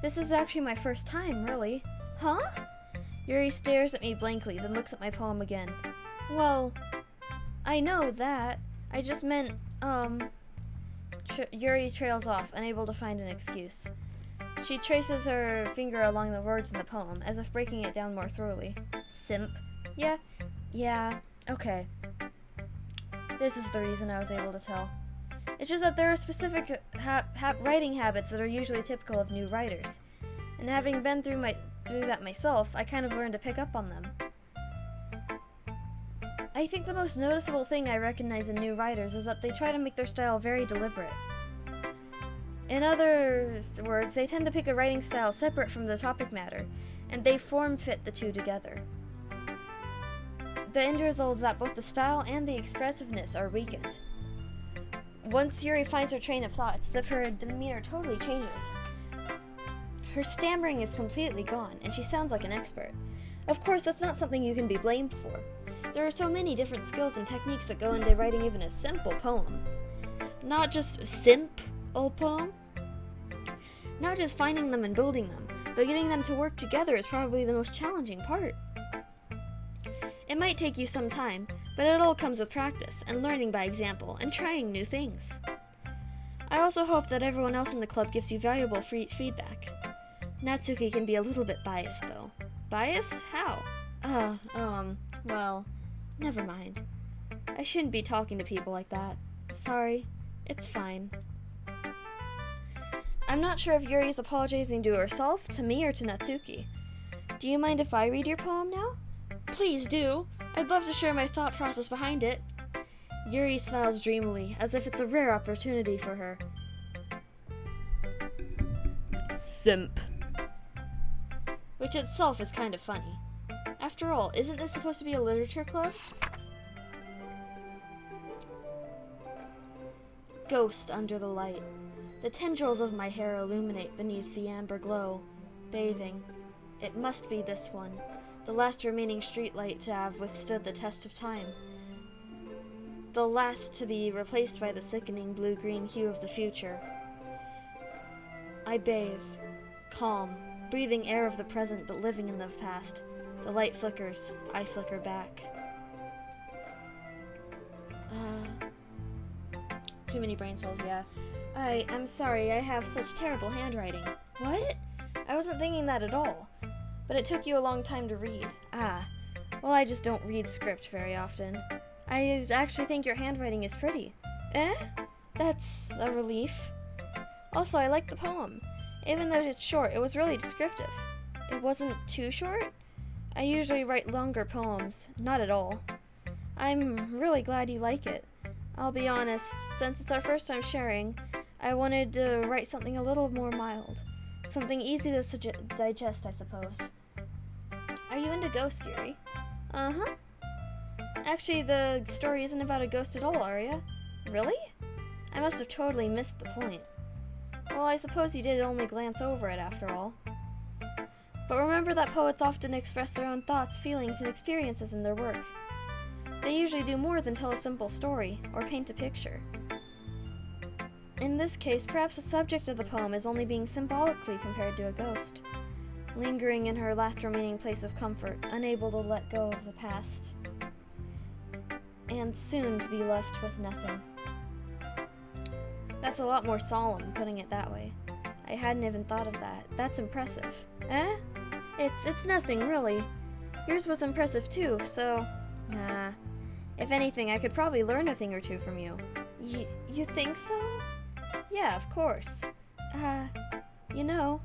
This is actually my first time, really. Huh? Yuri stares at me blankly, then looks at my poem again. Well, I know that. I just meant, Yuri trails off, unable to find an excuse. She traces her finger along the words in the poem, as if breaking it down more thoroughly. Simp. Yeah, okay. This is the reason I was able to tell. It's just that there are specific writing habits that are usually typical of new writers. And having been through that myself, I kind of learned to pick up on them. I think the most noticeable thing I recognize in new writers is that they try to make their style very deliberate. In other words, they tend to pick a writing style separate from the topic matter, and they form-fit the two together. The end result is that both the style and the expressiveness are weakened. Once Yuri finds her train of thought, it's as if her demeanor totally changes. Her stammering is completely gone, and she sounds like an expert. Of course, that's not something you can be blamed for. There are so many different skills and techniques that go into writing even a simple poem. Not just simple poem. Not just finding them and building them, but getting them to work together is probably the most challenging part. It might take you some time, but it all comes with practice and learning by example and trying new things. I also hope that everyone else in the club gives you valuable feedback. Natsuki can be a little bit biased, though. Biased? How? Well, never mind. I shouldn't be talking to people like that. Sorry. It's fine. I'm not sure if Yuri is apologizing to herself, to me, or to Natsuki. Do you mind if I read your poem now? Please do. I'd love to share my thought process behind it. Yuri smiles dreamily, as if it's a rare opportunity for her. Simp. Which itself is kind of funny. After all, isn't this supposed to be a literature club? Ghost under the light. The tendrils of my hair illuminate beneath the amber glow. Bathing. It must be this one. The last remaining streetlight to have withstood the test of time. The last to be replaced by the sickening blue-green hue of the future. I bathe. Calm. Breathing air of the present but living in the past. The light flickers. I flicker back. Too many brain cells, yeah. I'm sorry, I have such terrible handwriting. What? I wasn't thinking that at all. But it took you a long time to read. Well, I just don't read script very often. I actually think your handwriting is pretty. That's a relief. Also, I like the poem. Even though it's short, it was really descriptive. It wasn't too short? I usually write longer poems. Not at all. I'm really glad you like it. I'll be honest, since it's our first time sharing, I wanted to write something a little more mild. Something easy to digest, I suppose. Are you into ghosts, Yuri? Uh-huh. Actually, the story isn't about a ghost at all, Arya. Really? I must have totally missed the point. Well, I suppose you did only glance over it after all. But remember that poets often express their own thoughts, feelings, and experiences in their work. They usually do more than tell a simple story, or paint a picture. In this case, perhaps the subject of the poem is only being symbolically compared to a ghost, lingering in her last remaining place of comfort, unable to let go of the past, and soon to be left with nothing. That's a lot more solemn, putting it that way. I hadn't even thought of that. That's impressive. It's nothing, really. Yours was impressive too, so... Nah. If anything, I could probably learn a thing or two from you. You think so? Yeah, of course. You know,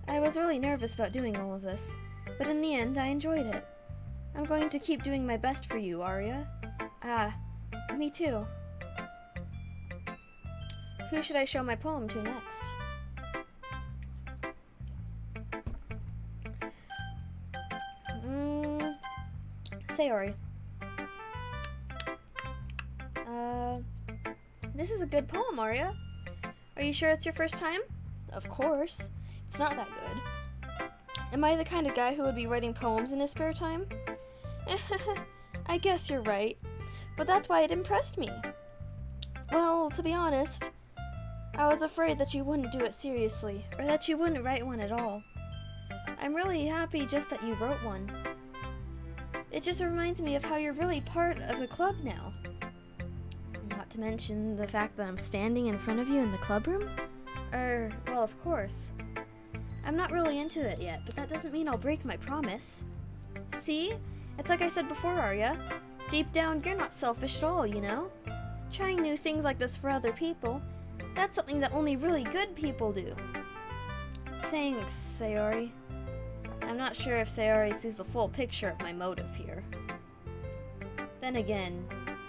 I was really nervous about doing all of this, but in the end, I enjoyed it. I'm going to keep doing my best for you, Arya. Me too. Who should I show my poem to next? Sayori. This is a good poem, Arya. Are you sure it's your first time? Of course. It's not that good. Am I the kind of guy who would be writing poems in his spare time? I guess you're right. But that's why it impressed me. Well, to be honest, I was afraid that you wouldn't do it seriously, or that you wouldn't write one at all. I'm really happy just that you wrote one. It just reminds me of how you're really part of the club now. Not to mention the fact that I'm standing in front of you in the club room? Well, of course. I'm not really into it yet, but that doesn't mean I'll break my promise. See? It's like I said before, Arya. Deep down, you're not selfish at all, you know? Trying new things like this for other people, that's something that only really good people do. Thanks, Sayori. I'm not sure if Sayori sees the full picture of my motive here. Then again,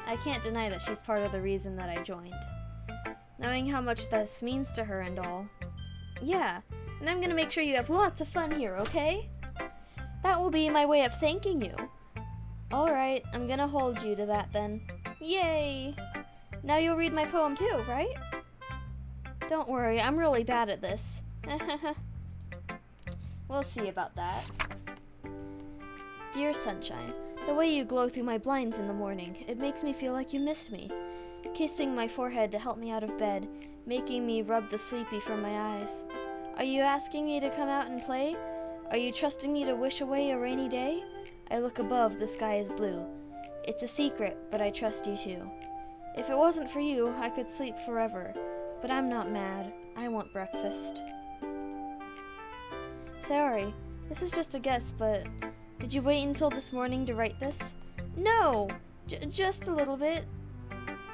I can't deny that she's part of the reason that I joined. knowing how much this means to her and all. Yeah, and I'm gonna make sure you have lots of fun here, okay? That will be my way of thanking you. Alright, I'm gonna hold you to that then. Yay! Now you'll read my poem too, right? Don't worry, I'm really bad at this. We'll see about that. Dear Sunshine, the way you glow through my blinds in the morning, it makes me feel like you missed me. Kissing my forehead to help me out of bed, making me rub the sleepy from my eyes. Are you asking me to come out and play? Are you trusting me to wish away a rainy day? I look above, the sky is blue. It's a secret, but I trust you too. If it wasn't for you, I could sleep forever. But I'm not mad. I want breakfast. Sorry, this is just a guess, but did you wait until this morning to write this? No! Just a little bit.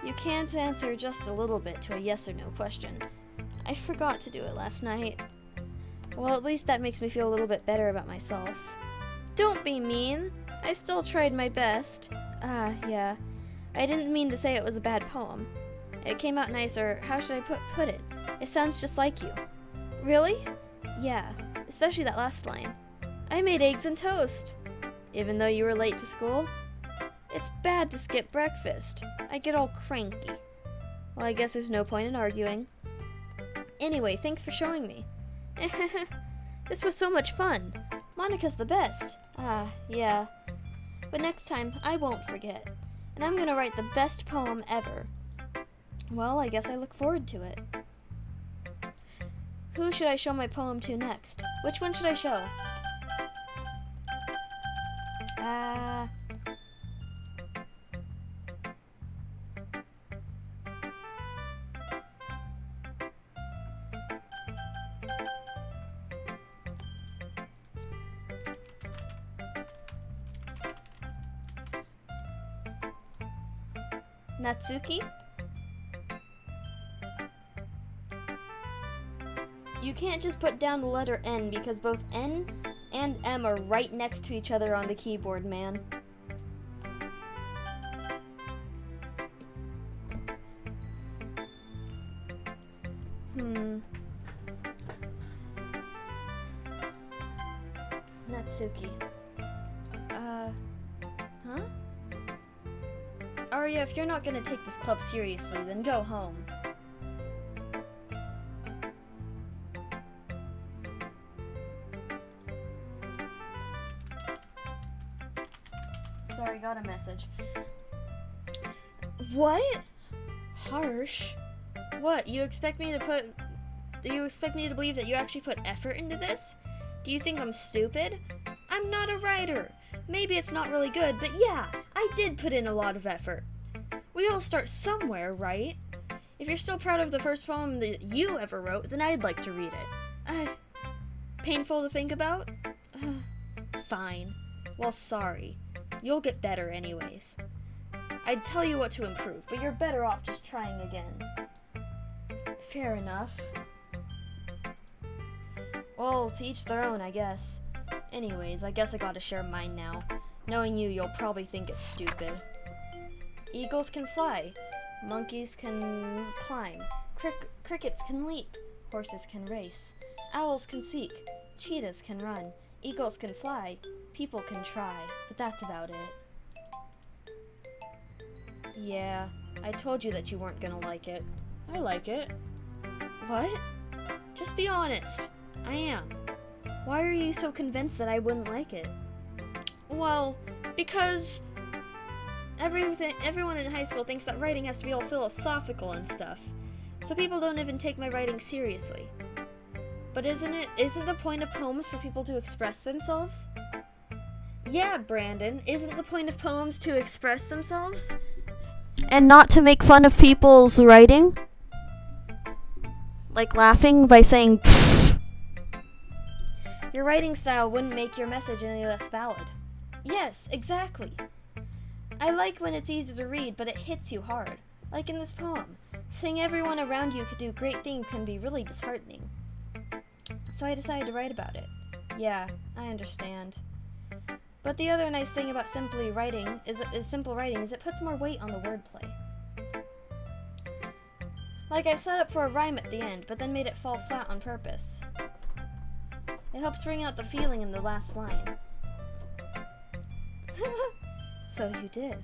You can't answer just a little bit to a yes or no question. I forgot to do it last night. Well, at least that makes me feel a little bit better about myself. Don't be mean. I still tried my best. Yeah. I didn't mean to say it was a bad poem. It came out nice, or how should I put it? It sounds just like you. Really? Yeah, especially that last line. I made eggs and toast. Even though you were late to school? It's bad to skip breakfast. I get all cranky. Well, I guess there's no point in arguing. Anyway, thanks for showing me. This was so much fun. Monica's the best. Yeah. But next time, I won't forget. And I'm gonna write the best poem ever. Well, I guess I look forward to it. Who should I show my poem to next? Which one should I show? Natsuki? You can't just put down the letter N because both N and M are right next to each other on the keyboard, man. Natsuki. Huh? Arya, if you're not gonna take this club seriously, then go home. Sorry, got a message. What? Harsh? What, do you expect me to believe that you actually put effort into this? Do you think I'm stupid? I'm not a writer. Maybe it's not really good, but yeah, I did put in a lot of effort. We all start somewhere, right? If you're still proud of the first poem that you ever wrote, then I'd like to read it. Painful to think about? Fine. Well, sorry. You'll get better anyways. I'd tell you what to improve, but you're better off just trying again. Fair enough. Well, to each their own, I guess. Anyways, I guess I gotta share mine now. Knowing you, you'll probably think it's stupid. Eagles can fly. Monkeys can climb. Crickets can leap. Horses can race. Owls can seek. Cheetahs can run. Eagles can fly. People can try. But that's about it. Yeah, I told you that you weren't gonna like it. I like it. What? Just be honest. I am. Why are you so convinced that I wouldn't like it? Well, because everyone in high school thinks that writing has to be all philosophical and stuff. So people don't even take my writing seriously. But isn't the point of poems for people to express themselves? Yeah, Brandon, isn't the point of poems to express themselves? And not to make fun of people's writing? Like laughing by saying pfft. Your writing style wouldn't make your message any less valid. Yes, exactly. I like when it's easy to read, but it hits you hard. Like in this poem. Saying everyone around you could do great things can be really disheartening. So I decided to write about it. Yeah, I understand. But the other nice thing about simple writing is it puts more weight on the wordplay. Like I set up for a rhyme at the end, but then made it fall flat on purpose. It helps bring out the feeling in the last line. So you did.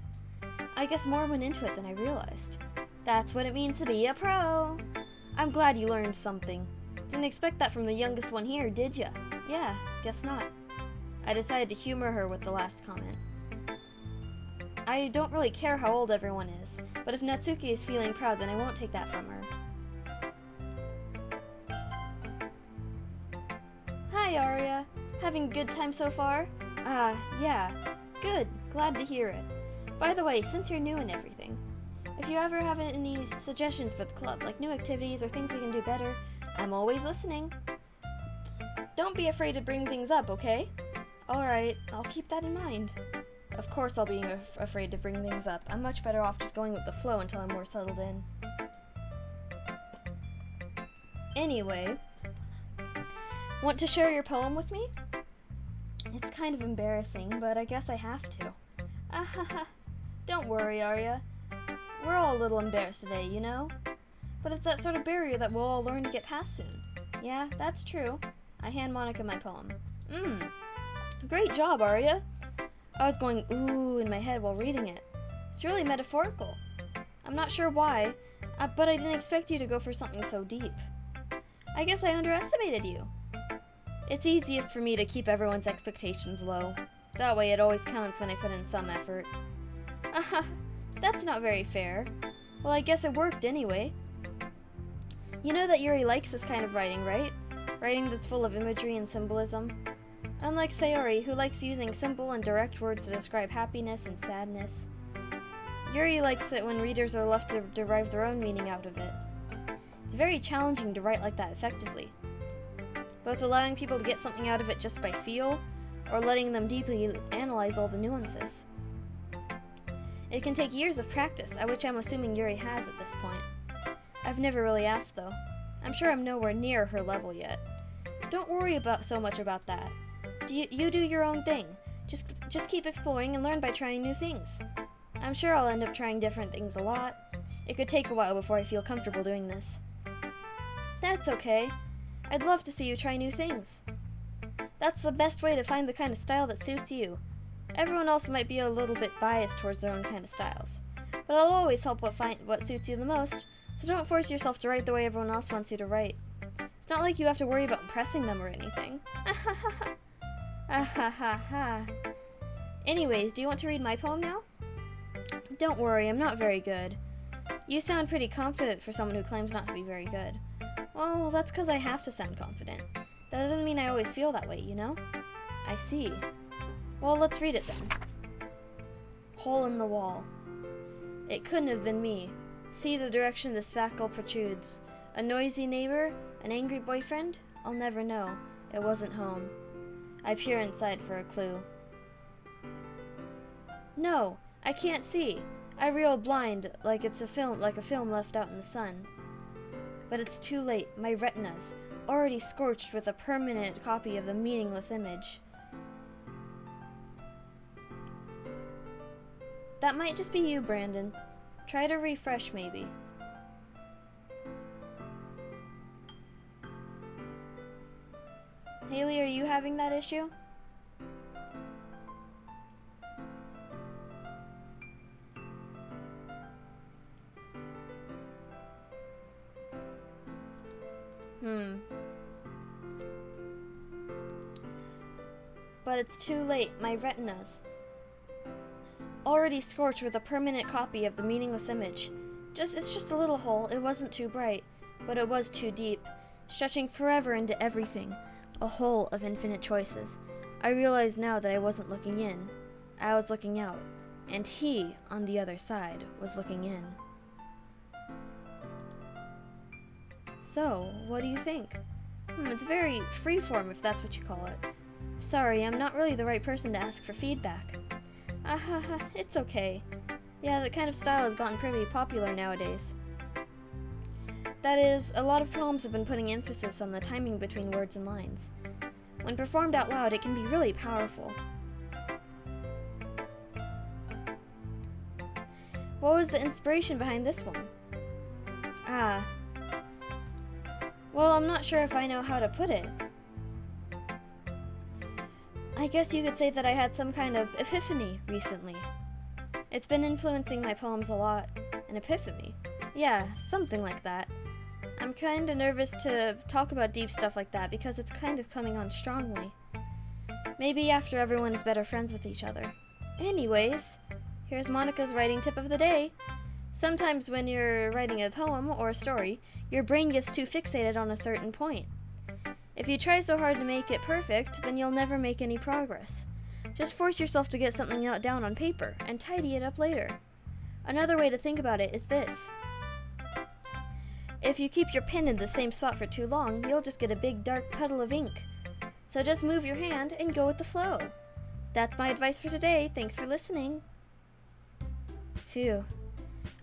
I guess more went into it than I realized. That's what it means to be a pro. I'm glad you learned something. Didn't expect that from the youngest one here, did ya? Yeah, guess not. I decided to humor her with the last comment. I don't really care how old everyone is, but if Natsuki is feeling proud, then I won't take that from her. Hi, Arya. Having a good time so far? Yeah. Good. Glad to hear it. By the way, since you're new and everything, if you ever have any suggestions for the club, like new activities or things we can do better, I'm always listening. Don't be afraid to bring things up, okay? Alright, I'll keep that in mind. Of course I'll be afraid to bring things up. I'm much better off just going with the flow until I'm more settled in. Anyway, want to share your poem with me? It's kind of embarrassing, but I guess I have to. Ahaha. Don't worry, Arya. We're all a little embarrassed today, you know? But it's that sort of barrier that we'll all learn to get past soon. Yeah, that's true. I hand Monica my poem. Great job, Arya. I was going ooh in my head while reading it. It's really metaphorical. I'm not sure why, but I didn't expect you to go for something so deep. I guess I underestimated you. It's easiest for me to keep everyone's expectations low. That way it always counts when I put in some effort. That's not very fair. Well, I guess it worked anyway. You know that Yuri likes this kind of writing, right? Writing that's full of imagery and symbolism. Unlike Sayori, who likes using simple and direct words to describe happiness and sadness. Yuri likes it when readers are left to derive their own meaning out of it. It's very challenging to write like that effectively. Both allowing people to get something out of it just by feel, or letting them deeply analyze all the nuances. It can take years of practice, which I'm assuming Yuri has at this point. I've never really asked, though. I'm sure I'm nowhere near her level yet. Don't worry so much about that. You do your own thing. Just keep exploring and learn by trying new things. I'm sure I'll end up trying different things a lot. It could take a while before I feel comfortable doing this. That's okay. I'd love to see you try new things. That's the best way to find the kind of style that suits you. Everyone else might be a little bit biased towards their own kind of styles, but I'll always help what suits you the most, so don't force yourself to write the way everyone else wants you to write. It's not like you have to worry about impressing them or anything. Anyways, do you want to read my poem now? Don't worry, I'm not very good. You sound pretty confident for someone who claims not to be very good. Well, that's because I have to sound confident. That doesn't mean I always feel that way, you know? I see. Well, let's read it then. Hole in the wall. It couldn't have been me. See the direction the spackle protrudes. A noisy neighbor? An angry boyfriend? I'll never know. It wasn't home. I peer inside for a clue. No, I can't see. I reel blind like a film left out in the sun. But it's too late. My retinas, already scorched with a permanent copy of the meaningless image. That might just be you, Brandon. Try to refresh, maybe. Haley, are you having that issue? But it's too late. My retinas, already scorched with a permanent copy of the meaningless image. It's just a little hole. It wasn't too bright, but it was too deep, stretching forever into everything. A hole of infinite choices. I realize now that I wasn't looking in. I was looking out, and he, on the other side, was looking in. So, what do you think? It's very freeform, if that's what you call it. Sorry, I'm not really the right person to ask for feedback. It's okay. Yeah, that kind of style has gotten pretty popular nowadays. That is, a lot of poems have been putting emphasis on the timing between words and lines. When performed out loud, it can be really powerful. What was the inspiration behind this one? Well, I'm not sure if I know how to put it. I guess you could say that I had some kind of epiphany recently. It's been influencing my poems a lot. An epiphany? Yeah, something like that. I'm kind of nervous to talk about deep stuff like that because it's kind of coming on strongly. Maybe after everyone is better friends with each other. Anyways, here's Monica's writing tip of the day. Sometimes when you're writing a poem or a story, your brain gets too fixated on a certain point. If you try so hard to make it perfect, then you'll never make any progress. Just force yourself to get something down on paper and tidy it up later. Another way to think about it is this. If you keep your pen in the same spot for too long, you'll just get a big dark puddle of ink. So just move your hand and go with the flow. That's my advice for today. Thanks for listening. Phew.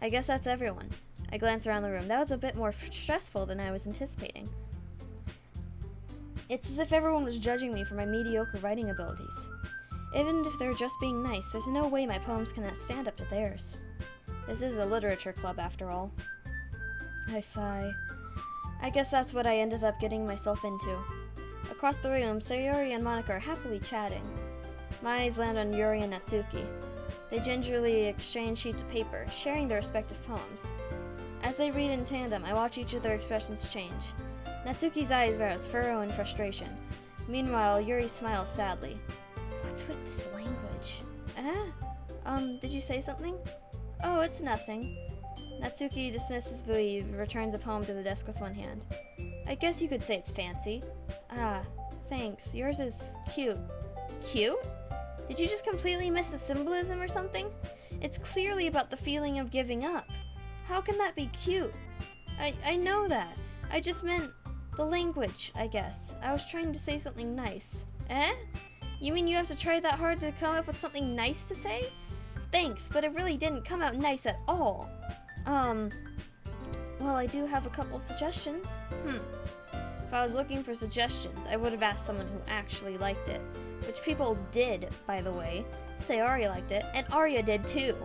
I guess that's everyone. I glanced around the room. That was a bit more stressful than I was anticipating. It's as if everyone was judging me for my mediocre writing abilities. Even if they're just being nice, there's no way my poems can stand up to theirs. This is a literature club, after all. I sigh. I guess that's what I ended up getting myself into. Across the room, Sayori and Monica are happily chatting. My eyes land on Yuri and Natsuki. They gingerly exchange sheets of paper, sharing their respective poems. As they read in tandem, I watch each of their expressions change. Natsuki's eyebrows furrow in frustration. Meanwhile, Yuri smiles sadly. What's with this language? Did you say something? Oh, it's nothing. Natsuki dismissively returns a poem to the desk with one hand. I guess you could say it's fancy. Ah, thanks. Yours is cute. Cute? Did you just completely miss the symbolism or something? It's clearly about the feeling of giving up. How can that be cute? I know that. I just meant the language, I guess. I was trying to say something nice. Eh? You mean you have to try that hard to come up with something nice to say? Thanks, but it really didn't come out nice at all. Well, I do have a couple suggestions. If I was looking for suggestions, I would have asked someone who actually liked it. Which people did, by the way. Sayori liked it, and Arya did too.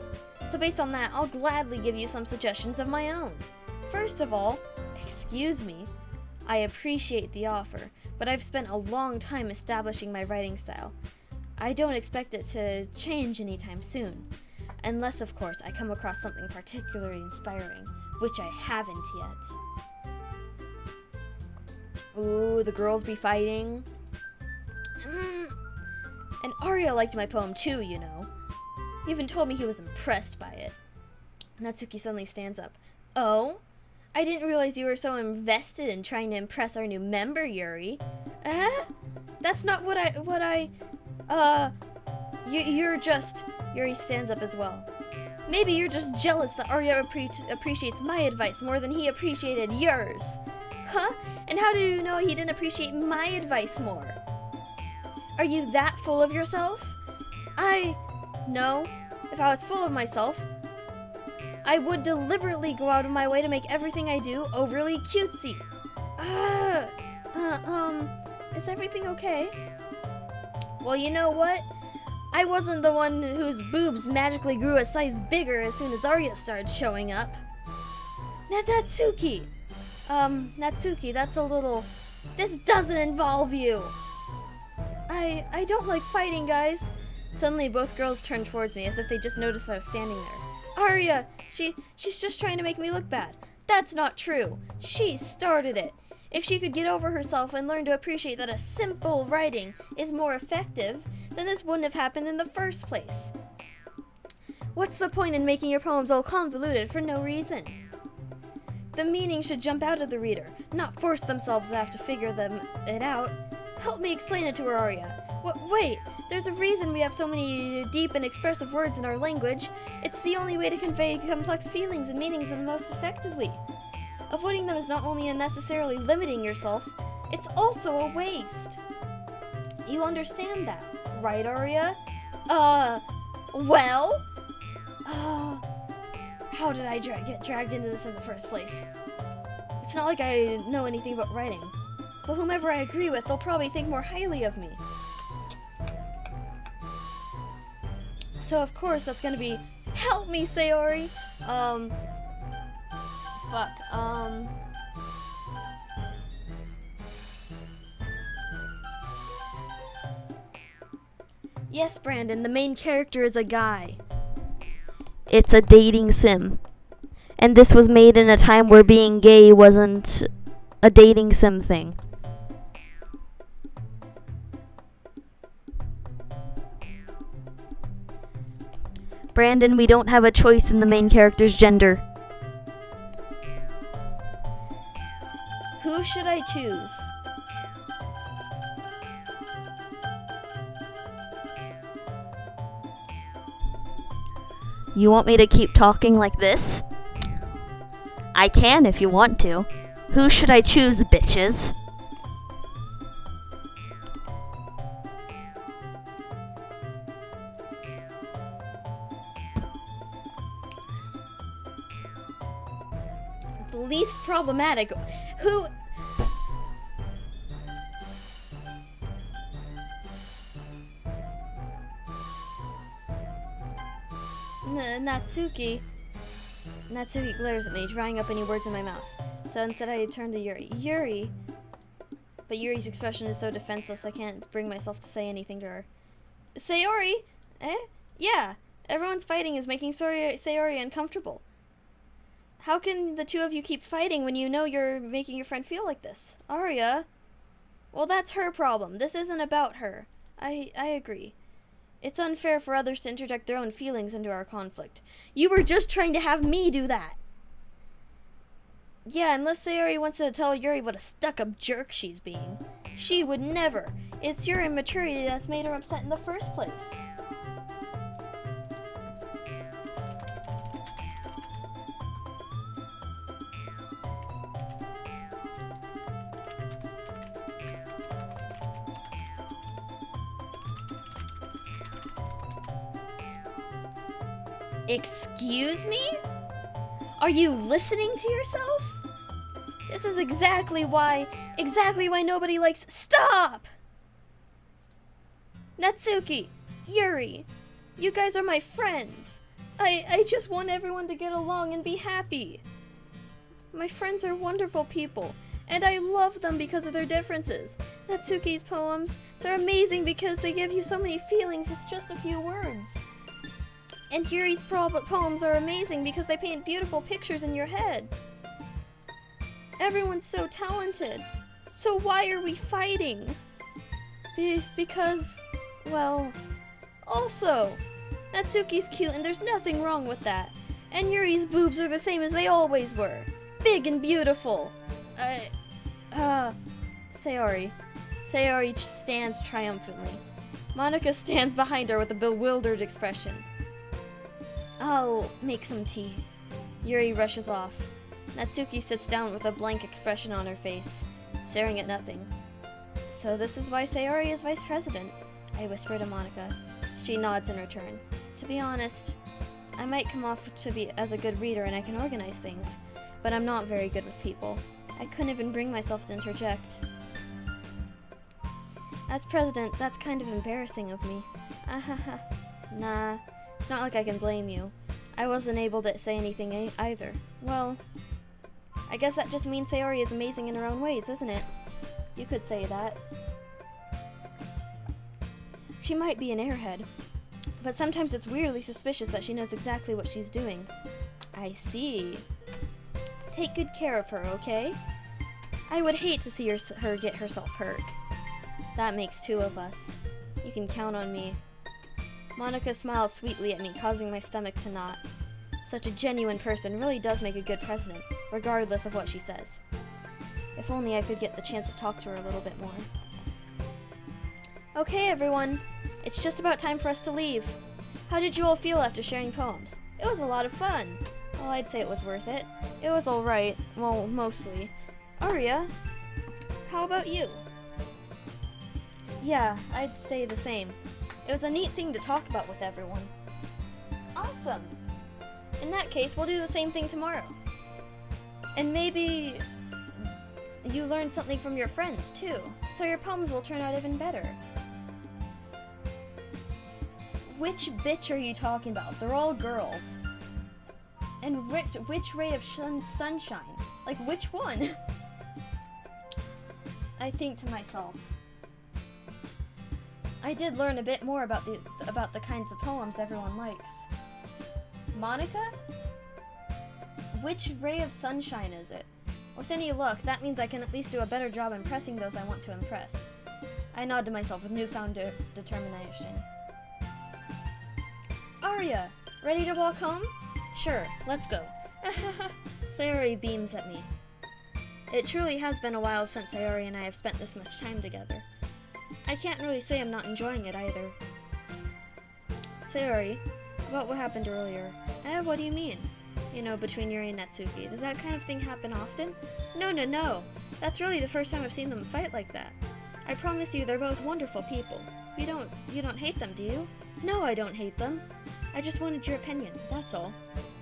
So based on that, I'll gladly give you some suggestions of my own. First of all, excuse me, I appreciate the offer, but I've spent a long time establishing my writing style. I don't expect it to change anytime soon. Unless, of course, I come across something particularly inspiring, which I haven't yet. Ooh, the girls be fighting. And Arya liked my poem too, you know. He even told me he was impressed by it. Natsuki suddenly stands up. Oh? I didn't realize you were so invested in trying to impress our new member, Yuri. That's not you're just... Yuri stands up as well. Maybe you're just jealous that Arya appreciates my advice more than he appreciated yours. Huh? And how do you know he didn't appreciate my advice more? Are you that full of yourself? No. If I was full of myself, I would deliberately go out of my way to make everything I do overly cutesy. Is everything okay? Well, you know what? I wasn't the one whose boobs magically grew a size bigger as soon as Arya started showing up. Natsuki! Natsuki, that's a little... This doesn't involve you! I don't like fighting, guys. Suddenly, both girls turned towards me as if they just noticed I was standing there. Arya! She's just trying to make me look bad. That's not true. She started it. If she could get over herself and learn to appreciate that a simple writing is more effective, then this wouldn't have happened in the first place. What's the point in making your poems all convoluted for no reason? The meaning should jump out of the reader, not force themselves to have to figure it out. Help me explain it to her, Arya. Wait, there's a reason we have so many deep and expressive words in our language. It's the only way to convey complex feelings and meanings the most effectively. Avoiding them is not only unnecessarily limiting yourself, it's also a waste. You understand that, right, Arya? Well? How did I get dragged into this in the first place? It's not like I know anything about writing. But whomever I agree with, they'll probably think more highly of me. So of course that's gonna be, help me, Sayori! Yes, Brandon, the main character is a guy. It's a dating sim. And this was made in a time where being gay wasn't a dating sim thing. Brandon, we don't have a choice in the main character's gender. Who should I choose? You want me to keep talking like this? I can if you want to. Who should I choose, bitches? The least problematic. Who? Natsuki. Natsuki glares at me, drying up any words in my mouth. So instead I turn to Yuri. Yuri? But Yuri's expression is so defenseless I can't bring myself to say anything to her. Sayori? Eh? Yeah. Everyone's fighting is making Sayori uncomfortable. How can the two of you keep fighting when you know you're making your friend feel like this? Arya? Well, that's her problem. This isn't about her. I agree. It's unfair for others to interject their own feelings into our conflict. You were just trying to have me do that. Yeah, unless Sayori wants to tell Yuri what a stuck-up jerk she's being. She would never. It's your immaturity that's made her upset in the first place. Excuse me? Are you listening to yourself? This is exactly why nobody likes— Stop! Natsuki, Yuri, you guys are my friends. I just want everyone to get along and be happy. My friends are wonderful people, and I love them because of their differences. Natsuki's poems, they're amazing because they give you so many feelings with just a few words. And Yuri's poems are amazing because they paint beautiful pictures in your head. Everyone's so talented. So why are we fighting? Because, well, also, Natsuki's cute and there's nothing wrong with that. And Yuri's boobs are the same as they always were. Big and beautiful. Sayori. Sayori stands triumphantly. Monika stands behind her with a bewildered expression. I'll make some tea. Yuri rushes off. Natsuki sits down with a blank expression on her face, staring at nothing. So this is why Sayori is vice president, I whisper to Monika. She nods in return. To be honest, I might come off to be as a good reader and I can organize things, but I'm not very good with people. I couldn't even bring myself to interject. As president, that's kind of embarrassing of me. Nah. It's not like I can blame you. I wasn't able to say anything either. Well, I guess that just means Sayori is amazing in her own ways, isn't it? You could say that. She might be an airhead, but sometimes it's weirdly suspicious that she knows exactly what she's doing. I see. Take good care of her, okay? I would hate to see her get herself hurt. That makes two of us. You can count on me. Monika smiles sweetly at me, causing my stomach to knot. Such a genuine person really does make a good president, regardless of what she says. If only I could get the chance to talk to her a little bit more. Okay, everyone. It's just about time for us to leave. How did you all feel after sharing poems? It was a lot of fun. Well, I'd say it was worth it. It was alright. Well, mostly. Arya, how about you? Yeah, I'd say the same. It was a neat thing to talk about with everyone. Awesome! In that case, we'll do the same thing tomorrow. And maybe you learn something from your friends, too, so your poems will turn out even better. Which bitch are you talking about? They're all girls. And which ray of sunshine? Like, which one? I think to myself, I did learn a bit more about the kinds of poems everyone likes. Monica? Which ray of sunshine is it? With any luck, that means I can at least do a better job impressing those I want to impress. I nod to myself with newfound determination. Arya, ready to walk home? Sure, let's go. Sayori beams at me. It truly has been a while since Sayori and I have spent this much time together. I can't really say I'm not enjoying it either. Sayori, about what happened earlier. What do you mean? You know, between Yuri and Natsuki. Does that kind of thing happen often? No. That's really the first time I've seen them fight like that. I promise you they're both wonderful people. You don't hate them, do you? No, I don't hate them. I just wanted your opinion, that's all.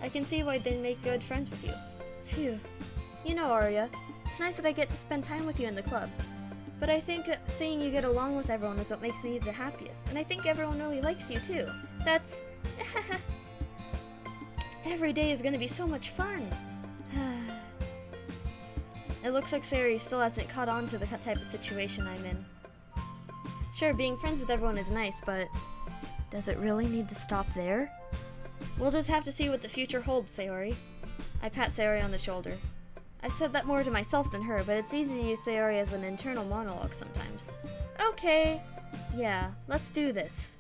I can see why they'd make good friends with you. Phew. You know, Arya, it's nice that I get to spend time with you in the club. But I think seeing you get along with everyone is what makes me the happiest. And I think everyone really likes you too. That's... Every day is gonna be so much fun. It looks like Sayori still hasn't caught on to the type of situation I'm in. Sure, being friends with everyone is nice, but does it really need to stop there? We'll just have to see what the future holds, Sayori. I pat Sayori on the shoulder. I said that more to myself than her, but it's easy to use Sayori as an internal monologue sometimes. Okay. Yeah, let's do this.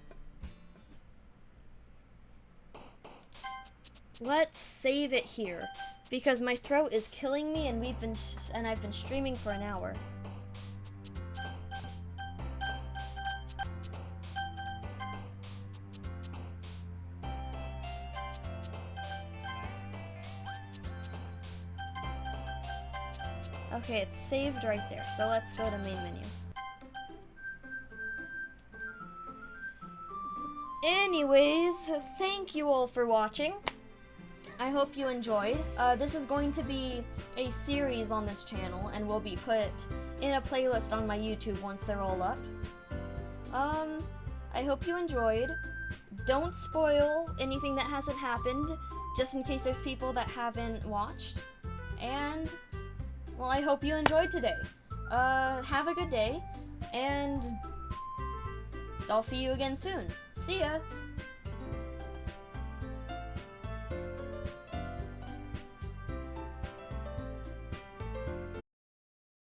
Let's save it here, because my throat is killing me, and I've been streaming for an hour. Okay, it's saved right there, so let's go to main menu. Anyways, thank you all for watching. I hope you enjoyed. This is going to be a series on this channel and will be put in a playlist on my YouTube once they're all up. I hope you enjoyed. Don't spoil anything that hasn't happened, just in case there's people that haven't watched. And, well, I hope you enjoyed today. Have a good day, and I'll see you again soon. See ya!